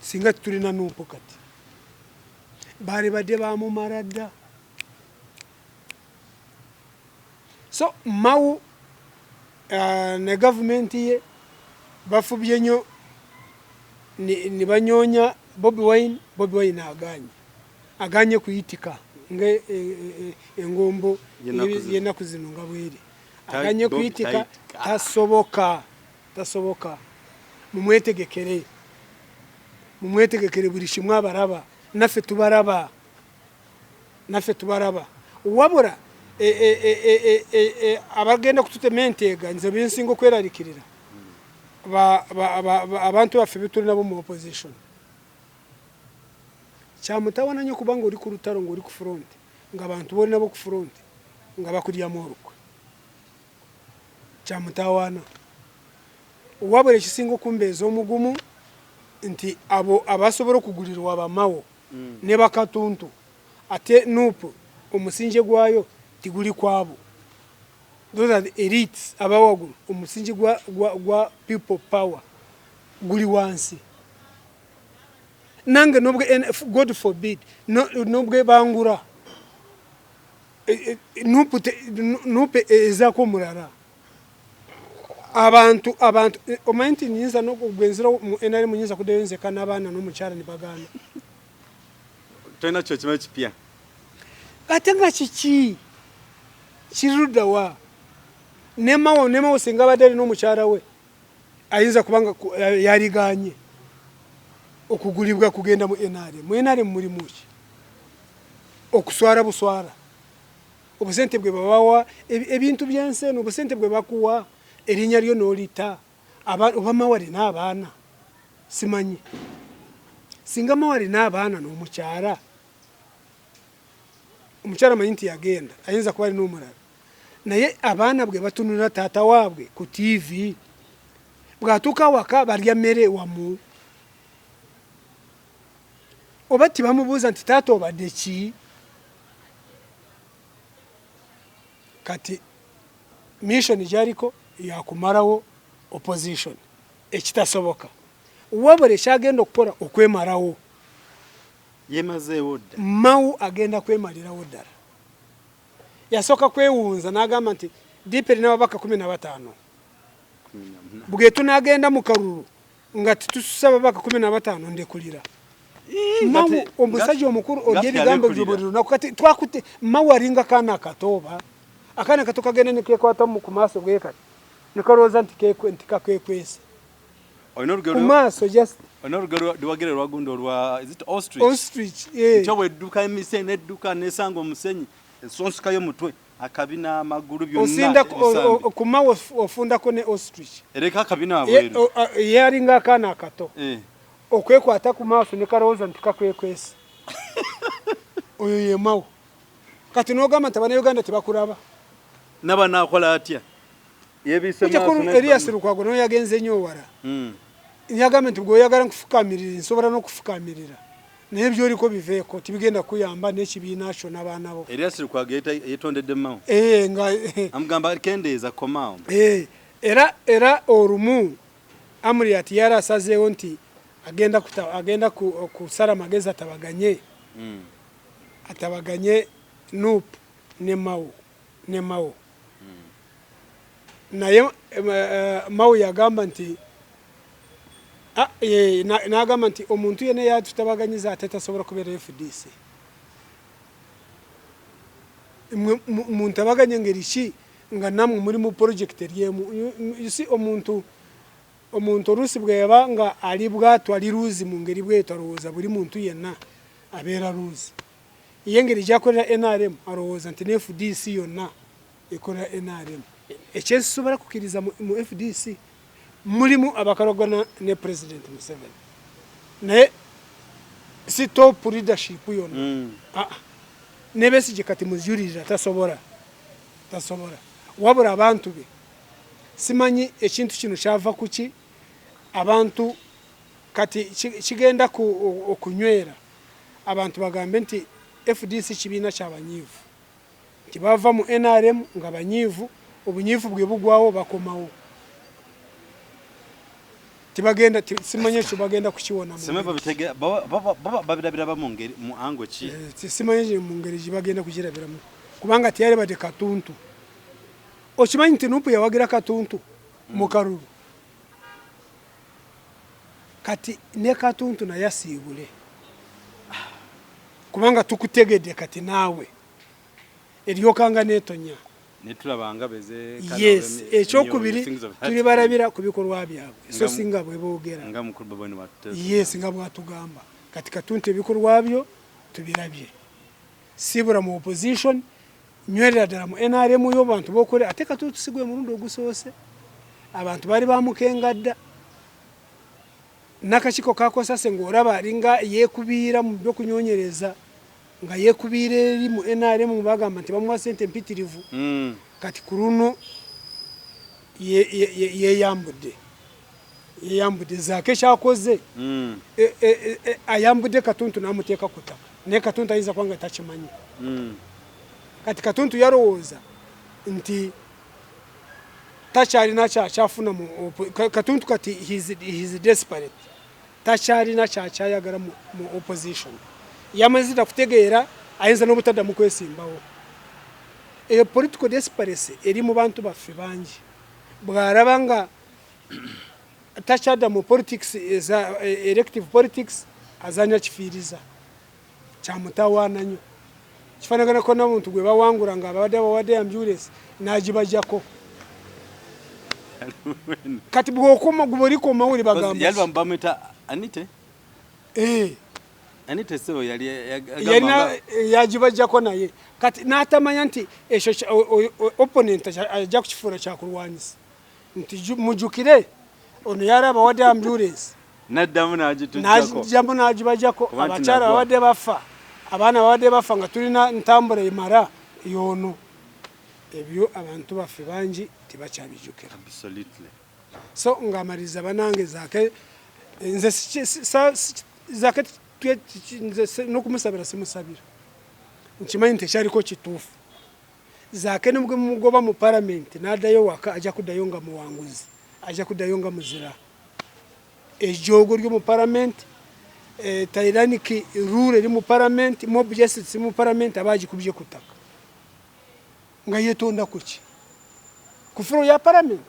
Singa tulina NUP kati. Bari bade bamumarada. So mau ne government ye bafubye nyo ni banyonya Bobi Wine aganye kuyitika nge engombo yena kuzinunga bwiri aganye kuyitika tasoboka mumwetegekere buri shimwa baraba nafe tubaraba wabura abagenda kututementega nze binsingo kwerarikirira abantu bafe bituri nabo mu opposition cyamutawana nyo kubanga uri ku rutaro ngo uri ku front nga abantu bone nabo ku front nga bakuriya morukwe cyamutawana wabure kisingo kumbeza omugumu nti abo abasobora kugurirwa abamawo ne bakatuntu ate NUP umusinje gwayo tiguri kwabo. Those are the elites abawaguru umusinji gwa people power guri wansi nange nobwe God forbid nobwe bangura NUP ezako murara abantu omanti nyinza no kugwenzira mu enari munyinza kudeyenze kana abana no mucyara ni bagana
tena cyo kimwe kipya
atenga chichi chirudawa nema usinga badali no mucyara we ayinza kubanga yariganye okugulibwa kugenda mu enari muri muki okuswara buswara obusente bwe babawa ebintu byense no busente bwe bakuwa erinya ryo nolita obamawari n'abana simanyi singa mawari n'abana no mucyara umucyara mayinti yagenda ayinza kuba ari n'umurara naye abana bwe batunura tata wabwe ku TV bwatuka waka barya mere wamu obati bamubuza nti tata obadeki kati mission jariko yakumarawo opposition ekitasoboka wabure cyagenda okukora okwemarawo
yemazeewo
mau agenda kwemalirawo ddala yasoka kwewunza n'agamba nti diperi n'ababaka 15 bwetu n'agenda mu karuru nga tutusaba ababaka 15 ndekulira mau omusajja omukuru ogye bigambo by'oburiro nakati twakute mau aringa kana katoba akana katoka genda nikekwata mu kumaso bwekati nikaroza ntikakwekwese kumaso just
onorugero duwagere rwagundo rwa is it
ostrich yeah
cyowe duka emise ne duka nesango musenyi ensonsuka yo mutwe akabina maguru byonna
osinda kumawo ofunda ko ne ostrich
ereka akabina abweru
yaringa kana kato okwekwata kumaso nikaroza ntikakwekwese oyo yemawo kati nogama tabana Uganda tibakuraba
nabana akola atya yebise
maso ne Elias Lukwago no yagenze nyowara Nyagamente bwo yagara kufukamirira nsobora no kufukamirira nebyo uriko biveko tibigenda kuyamba n'ekibinasho nabana bo
Elias Lukwago yetondedde mawo
nga
amugamba kendeza komao
era orumu amuri ati yara sazeho nti agenda kusara mageza atabaganye NUP ne mawo naye mawo yagamba nti nagamba nti omuntu yene yatutabaganyiza atatasobora kubera FDC umuntu abaganye ngerishi nga namwe muri mu project ryemu isi omuntu rusi bweba nga ali bwato ali ruzi mu ngeri bweto aroza buri muntu yena abera ruzi yengeri jakorera NRM arowoza nti ne FDC yonna ekorera NRM ekyesobora kukiriza mu FDC mulimu abakarogana ne President Museveni naye si top leadership yonna nebesije kati muzjulirira tasobora wabura abantu be simanyi ekintu kino kyava kuki abantu kati kigenda okunywera abantu bagambe nti FDC kibiina ky'abanyiivu nti bava mu NRM nga banyiivu obunyiivu bwe bugwawo bakomawo tibagenda simanyi ekyo bagenda kukiwona
semeba bitege babirabira mu ango ki
simanyi mu ngeri bagenda kugirabiramu kubanga tiyari bade katuntu okimanyi nti NUP yawagira katuntu mu Kalulu kati ne katuntu na yasiibule kubanga tukutegedde kati naawe eryokanga netonya
netulabanga beze
yes ekyokubiri tuli barabira ku bikolwa byabwe so singa bwe boogera
nga mukulu babone watete
yes nga bwatugamba kati katuntu ebikolwa byo tubirabye sibura mu opposition nywerera ddala mu NRM yo bantu bokole ate katuntu sigwe mulundo ogusoose abantu bali bamukengadda nakakiko kakosase ng'olaba alinga yeekubiira mu byokunyonyereza nga yeekubiira eri mu NRM mu bagamba nti bamuwa ssente mpitirivu kati ku luno yeyambudde Zaake kyakoze ayambudde katuntu n'amuteeka ku ttaka naye katuntu ayinza kubanga takimanyi kati katuntu yarowooza nti takyalina kyakyafuna katuntu kati he's desperate takyalina kyakyayagala mu opposition yamazira kutegeera ayinza n'obutaddamu kwesimbawo eyo political desperation eri mu bantu baffe bangi bw'araba nga takyadda mu politics elective politics azanya kifiiriza kyamutawaana nnyo kifaanaganako n'omuntu gwe bawangula nga bawadde ambulance n'agibajjako kati bw'okoma gwe olikoma uli bagamba
yali bameta Anite Anite sebo yali
yagibajjako naye kati n'atamanya nti ekyo opponent ajja kukifuula kyakulwanyisa nti mujjukire ono yali abawadde ambulance
n'addamu n'agibajjako
abakyala bawadde bafa abaana bawadde bafa nga tulina ntambula emara yono ebyo abantu baffe bangi tibakyabijjukira so ng'amaliriza banange Zaake nze Zaake n'okumusabira simusabira nkimanyi nti ekyaliko kituufu Zaake ne mugoba mu Parliament n'addayo waka ajja kuddayo nga muwanguzi ajja kuddayo nga muzira ejjoogo ly'omu Parliament tyrannic rule eri mu Parliament mob justice mu Parliament abagikubye ku ttaka nga yetonda kuki kufuru ya Parliament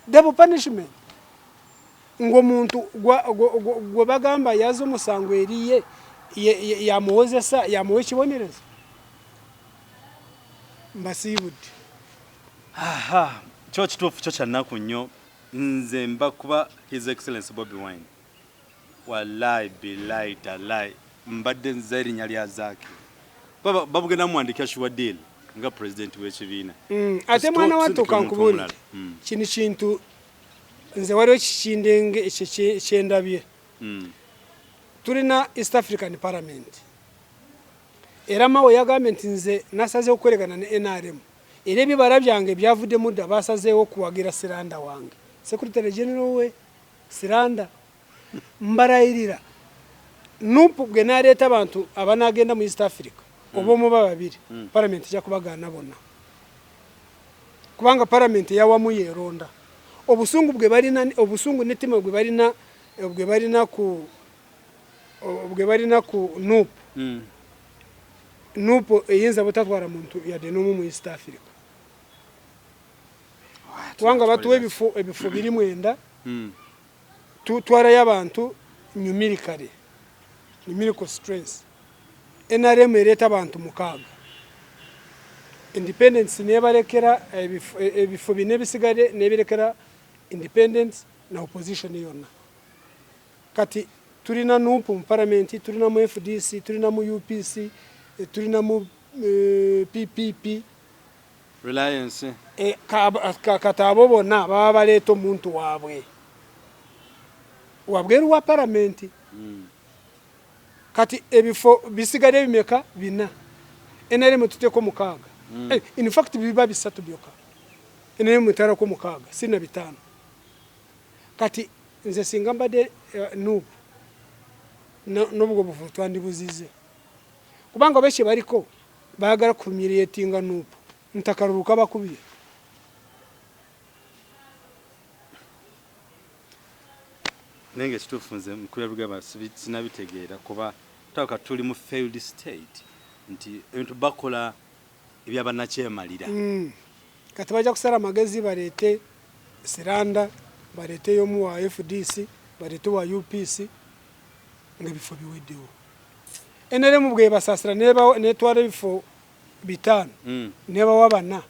double punishment ng'omuntu gwe bagamba yaza omusango eriye yamuwozesa yamuwa ekibonerezo mbasiibudde
kyo kituufu kyo kyannaku nnyo nze mba kuba His Excellency Bobi Wine wallahi billahi tallahi mbadde nze erinnya lya Zaake babugenda muwandikira shuwa deal nga president w'ekibiina
ate mwana wattu kankubulire kino kintu nze waliwo kikindenge ekyo kyendabye tulina East African Parliament era mawe yagambye nti nze nasazeewo okweregana ne NRM era ebibala byange byavudde mudda basazeewo okuwagira Siranda wange Secretary General we Siranda mbarayirira NUP gwe n'aleeta abantu abanagenda mu East Africa oba omu babiri Parliament ejja kubagaana bonna kubanga Parliament yawamu yeeronda obusungu bwe balina obusungu n'ettima bwe balina ku NUP NUP eyinza butatwala muntu yadde n'omu mu East Africa kubanga batuwa ebifo biri mwenda tutwalayo abantu numerical strength NRM ereeta abantu 6 independence nebalekera ebifo bine bisigale nebirekera independence na opposition yonna kati turina NUP mu Parliament, turina mu FDC, turina mu UPC, turina mu PPP
Reliance
katabo bonna baba baleeta omuntu waabwe wabweru wa Parliament. Kati ebifo bisigade bimeka bina NRM tuteko mukaaga. In fact biba bisatu byoka NRM mutara ko mukaaga sina bitano. Kati nze singa mbadde NUP n'ubwo bufu twandibuzize kubanga beshe bariko bagara kumiriyetinga NUP ntakaruruka bakubiye.
Nenge kitufunze Byarugaba sinabitegeera kuba taka tuli mu failed state nti ebintu bakola ebyabannakyemalira.
Kati bajja kusala magezi barete Siranda barete yomu wa FDC barete wa UPC ngabifo biweddewo NRM bwe basasira netwara bifo bitano neba wabana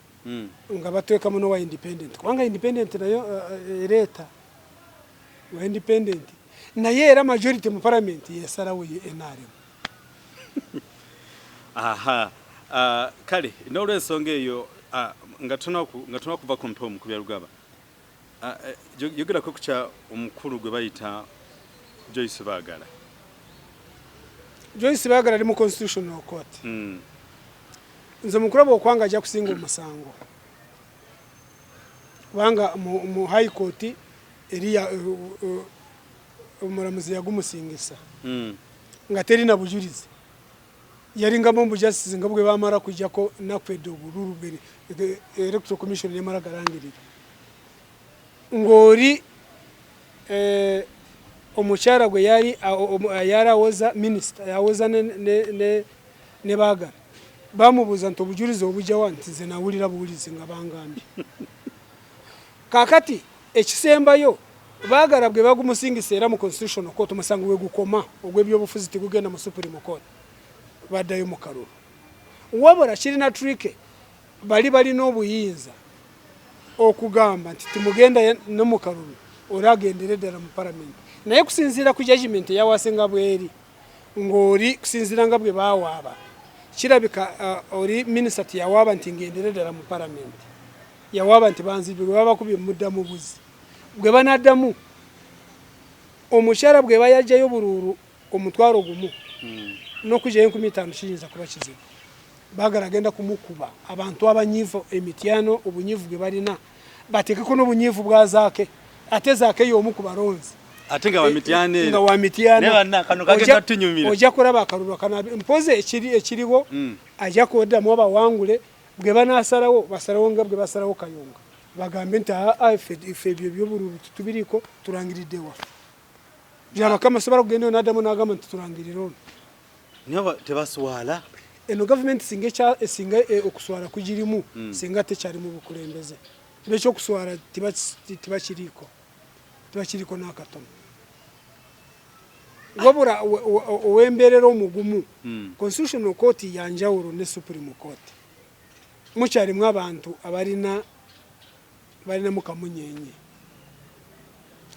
nga batweka muno wa independent kubanga independent nayo ereta wa independent naye era majority mu Parliament yesarawo ye NRM.
Aha kale n'olwensonga eyo nga tuna kuva ku mpewo mu Byarugaba yogera ko kucha omukulu gwe bayita Joyce Bagala.
Joyce Bagala ali mu Constitutional Court. Nze mukuru bwokwanga ajja kusinga omusango kubanga mu High Court eriya omulamuzi yagumusingisa nga terina bujulizi yalinga mu justice nga bwe bamara kujjako nakwedde obululu bwe Electoral Commission yamara garangirira ngori omukyara gwe yari awoza minister yawoza ne Bagala bamubuza nti obujulizi obujja wanti ze nawulira buwulizi nga bangambye kakati ekisembayo Bagala bwe bagumusingisa era mu Constitutional Court musango we gukoma ogw'ebyobufuzi tigugenda mu Supreme Court baddayo mu kalulu wabula kirina trick bali n'obuyinza okugamba nti timugenda no mu kalulu oragendere ddala mu Parliament naye kusinzira ku judgment yawasenga bweri ngori kusinzira nga bwe bawaaba kirabika ori minister yawaaba nti ngendere ddala mu Parliament yawaaba nti banzibirwe babakubye muddamu buzi bwe banaddamu omukyala bwe bayajjayo bururu omutwaro gumu n'okujjayo 15 kiyinza kuba kizibu. Bagala agenda kumukuba abantu abanyivu emitiano obunyivu bwe balina batekeko n'obunyivu bwa Zaake ate Zaake y'omu ku balonzi
ate nga wamitiane
nga wamitiane
nebanna kano kagenda tunyumira
ojja kulaba akalulu kana mpoze ekiriwo ajja kodda mu bawangule bwe banasalawo basalawo nga bwe basalawo Kayunga bagambe nti ife ebyo by'obururu tubiriko tulangiriddewa byaba kama sobala kugenda n'adamu n'agamba nti tulangirira
nyaba tebaswala
eno government singa okuswala kugirimu singa tekyali mu bukulembeze bekyo okuswala tibakiriko n'akatono wabula owembeerera omugumu Constitutional Court yanjawulo ne Supreme Court mukyalimu abantu abalina mu kamunyenye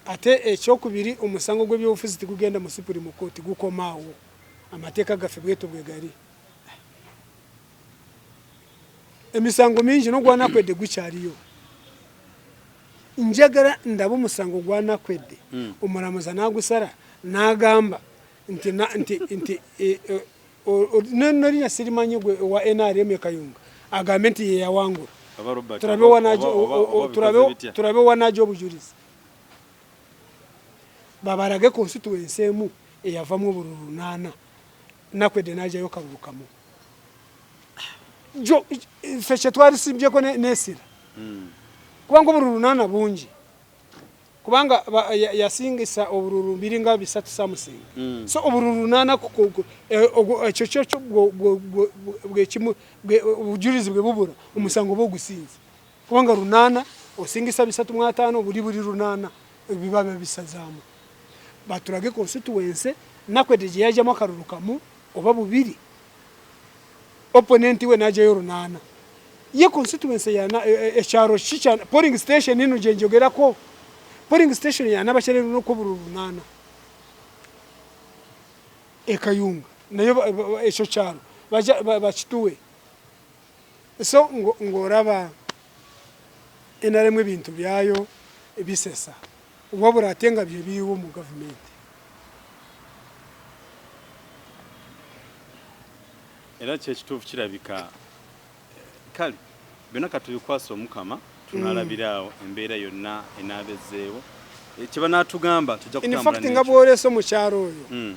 ate ekyokubiri omusango gw'ebyobufuzi tigugenda mu Supreme Court gukomaawo amateeka gaffe bweto bwe gali emisango mingi n'ogwanakwedde gukyaliyo njagala ndaba omusango gwanakwedde omulamuzi n'agusala n'agamba nti norinya sirimanyi gwe wa NRM Kayunga agambe nti ye yawangula turabe wanajo obujulizi babarage constituency emu eyavamu obululu 8 nakwedde najayo kalulu kamu jo feche twarisimbyeko nesira kubanga obululu 8 bungi kubanga yasingisa obululu 2 Samusinga so obululu 8 ekyo bwekimu obujulizi bwe bubura omusango bogusinze kubanga 8 osingisa 3 buli 8 ebibabe bisazaamu baturage constituency nakwedde gye yajamu akalulu kamu oba 2 opponent we najayo 8 ye constituency yana ekyaro kicha polling station ino gye njogerako polling station yana bakyalero no kubululu 8 ekayunga nayo ekyo kyalo bakituwe so ngoraba enaremwe ebintu byayo ebisesa wabura atenga bye biwo mu government
era kyekituufu kirabika kale byonna katubikwasa omukama tunalabiraawo embeera yonna enaabezeewo kiba n'atugamba tujja kutambula
nga bwoleese mu kyalo oyo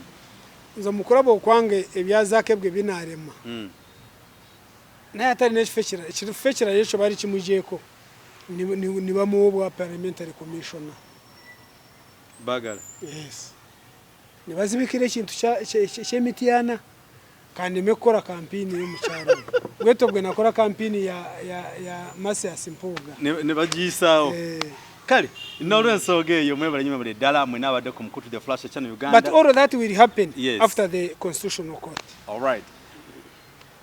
nze mukulaba okwange ebyazaake bwe binaalema naye atali n'ekifo ekirala ekyo bali kimugyeko ne bamuwa obwa Parliamentary Commissioner
bagala
yes ne bazibikira ekintu ky'emityana kandi mekora kampini yo mu kyalo gweto gwe nakola kampini ya Masias Mpuuga
ne bagiisaawo kale n'olw'ensonga eyo mwebale ddala mwe n'abadde ku mukutu the flash channel Uganda.
But all of that will happen after the constitutional court.
All right.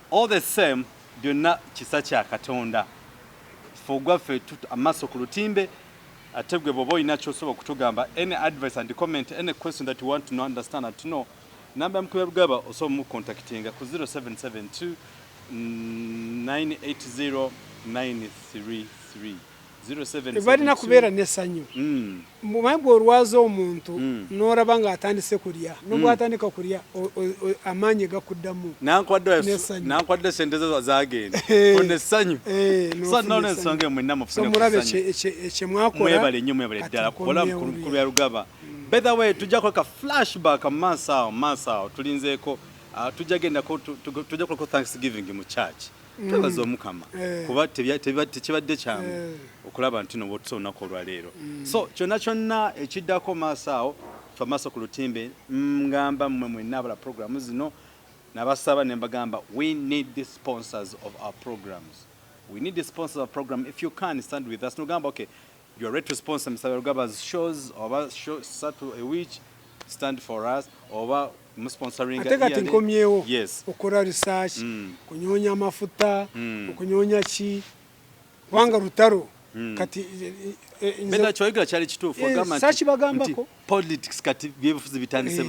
All the same, byonna kisa kya Katonda. Fogwaffe amaaso ku lutimbe ategwe bobo olina ky'osobola okutugamba any advice and comment, any question that you want to know, understand and to know. Namba ya Byarugaba osobola mu contactinga ku 0772 980 933.
Balina kubeera n'essanyu mumanye olwaza omuntu n'olaba nga atandise kulya nubwo atandika kulya amaanyi gakuddamu
nankwadde sente zo zaagenda funa essanyu so n'olw'ensonga mwenna
mulabe kyemwakola
mwebale nnyo mwebale ddala kukola ku Byarugaba. By the way tujja kukola flashback maaso awo tulinzeeko tujja kukolako Thanksgiving mu church twebaza omukama kuba tekibadde kyangu okulaba nti nobwotusa olunaku olwaleero so kyonna ekiddako maaso awo fa maaso ku lutimbe ngamba mmwe mwenna abala programu zino nabasaba ne mbagamba we need the sponsors of our programs. We need the sponsors of our program. If you can stand with us nogamba okay you are ready to sponsor Mr. Byarugaba shows or shows a which stand for us or sponsoring
ategati nkomyewo
yes
okora research kunyonya amafuta okunyonya ki wanga rutaro kati
mbeda choigira cyari kitufu
government sachi bagambako
politics kati byebufuzi bitandise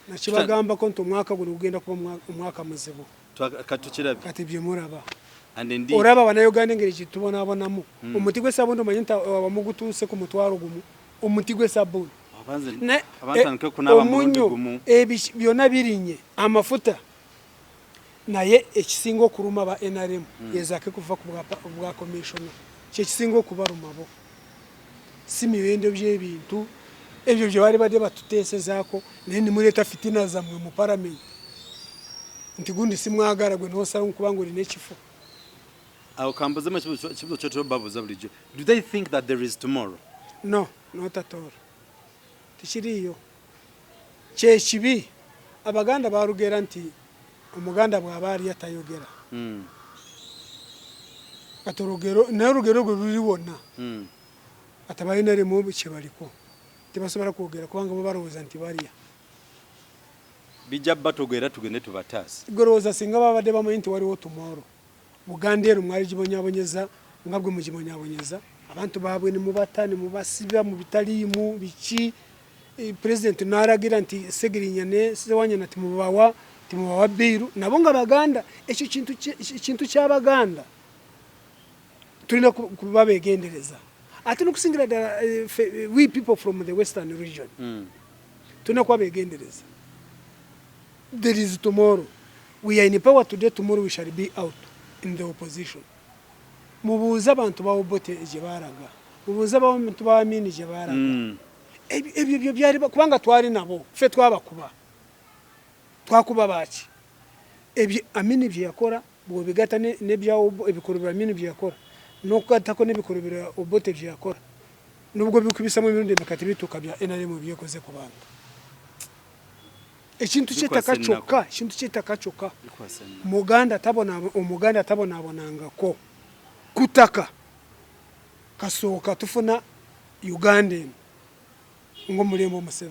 na kibagambako nto mwaka guli ugenda kuba umwaka muzibu
katukira
kati byemuraba
and indeed
oraba bana Uganda ngeri kitubona abonamu umuti gwe sabondo manyinta wamugutuse ku mutwaro gumu umuti gwe sabondo
abantu kunaba mu gumu
byona birinye amafuta naye ekisingo kuruma ba NRM yezaake kuva ku bwa commissioner kisingo kubarumabo si miwendo by'ebintu ebyo byo bari bade batutesezaako naye nimureta fitina zamwe mu parliament nti gundi simwagara gwe no sara nkubanguri n'ekifo
aho kambuze mu kibuzo cyo babuza bulijjo. Do they think that there is tomorrow?
No, not at all. Tikiriyo kyekibi abaganda barugera nti omuganda bw'abari yatayogera atorogero narugero ruriwona atabayinere mu bice baliko tibasobora kugera kubanga bo baroza nti bariya
bijja batogera tugende tubatasi
goroza singa babade bamayinti waliwo tomorrow bugandero mwari jibonyabonyeza ngabwe mujibonyabonyeza abantu babwe ni mubatani mubasiba mu bitalimu biki president naragira nti segirinyane sewanyana timubawa biru nabonga baganda ekyo kintu cy'abaganda tulina kubabegendereza ati nukusingira we people from the western region tulina kubabegendereza. There is tomorrow. We are in power today, tomorrow we shall be out in the opposition. Mubuza abantu bawo bote ejebaraga mubuza abantu bamini ejebaraga ebyo byari kubanga twari nabo fe twabakuba twakuba baki ebyo amini bye yakora bwo bigata ne byawo ebikorobera amini bye yakora no kwatako ne bikorobera obote bye yakora nubwo bikubisamo imirundi nakati bituka bya NRM byekoze ku bantu ekintu kitakachoka muganda tabona abonangako kutaka kasoka tufuna Uganda ngo mulembo mu 7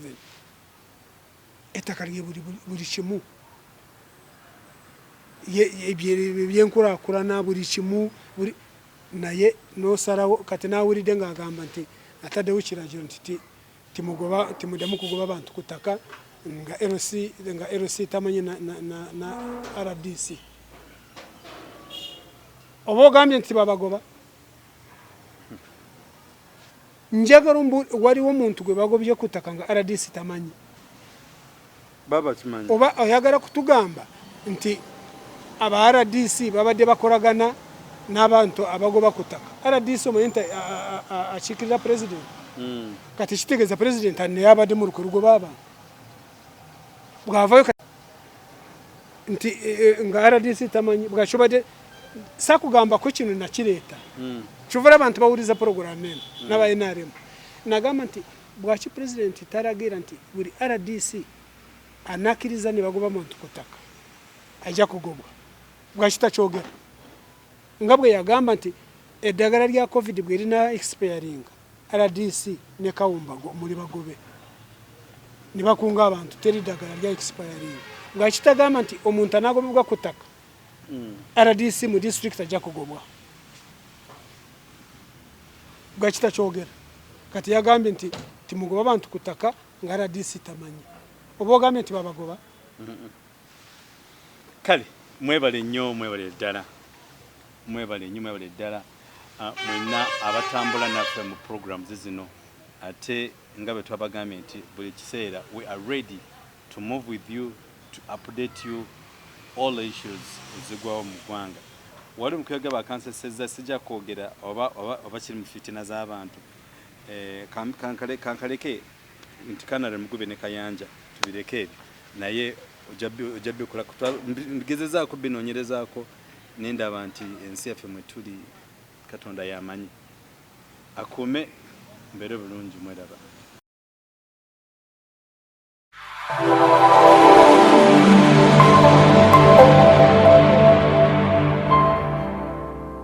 etakariye buri kimu byenkura kurana buri kimu buri naye no sarawo kati na uri denga gamba nti atade ukiragiro nti timugoba timudamu kugoba abantu kutaka nga LC tamanyi na RDC oba ogambye nti babagoba njagala waliwo omuntu gwe bagobye ku ttaka nga RDC tamanyi
baba kimanyi
oba oyagala kutugamba nti aba RDC babadde bakolagana n'abantu abagoba ku ttaka RDC omanyi nti akiikirira president kati kitegeeza president naye abadde mu lukwe lugoba abantu bwavayo nti nga RDC tamanyi bwakibadde sakugamba ko kino nakireeta kivula abantu bawuliza program eno n'aba NRM nagamba nti bwaki president taragira nti buli RDC anakiriza ne bagoba muntu ku ttaka ajja kugobwa bwaki takyogera nga bwe yagamba nti eddagala lya covid bwe lina expiring RDC ne kawumba muli bagobe ne bakunga abantu teri ddagala lya expiring bwaki tagamba nti omuntu anagobebwa ku ttaka RDC mu district ajja kugobwa bwaki takyogera kati yagambye nti timugoba abantu ku ttaka nga RDC tamanyi oba ogambye nti babagoba
kale mwebale nnyo mwebale ddala mwenna abatambula naffe mu programs zino ate nga bwe twabagambye nti buli kiseera we are ready to move with you to update you all the issues ezigwawo mu ggwanga wali mukuyega bakanseseza sijja kwogera oba kiri mu fitina z'abantu kankaleke nti kanale mugube ne kayanja tubireke naye ojja bikola mbigezezaako binoonyerezaako nendaba nti ensi yaffe mwe tuli katonda yamanyi akuume mbeere bulungi mweraba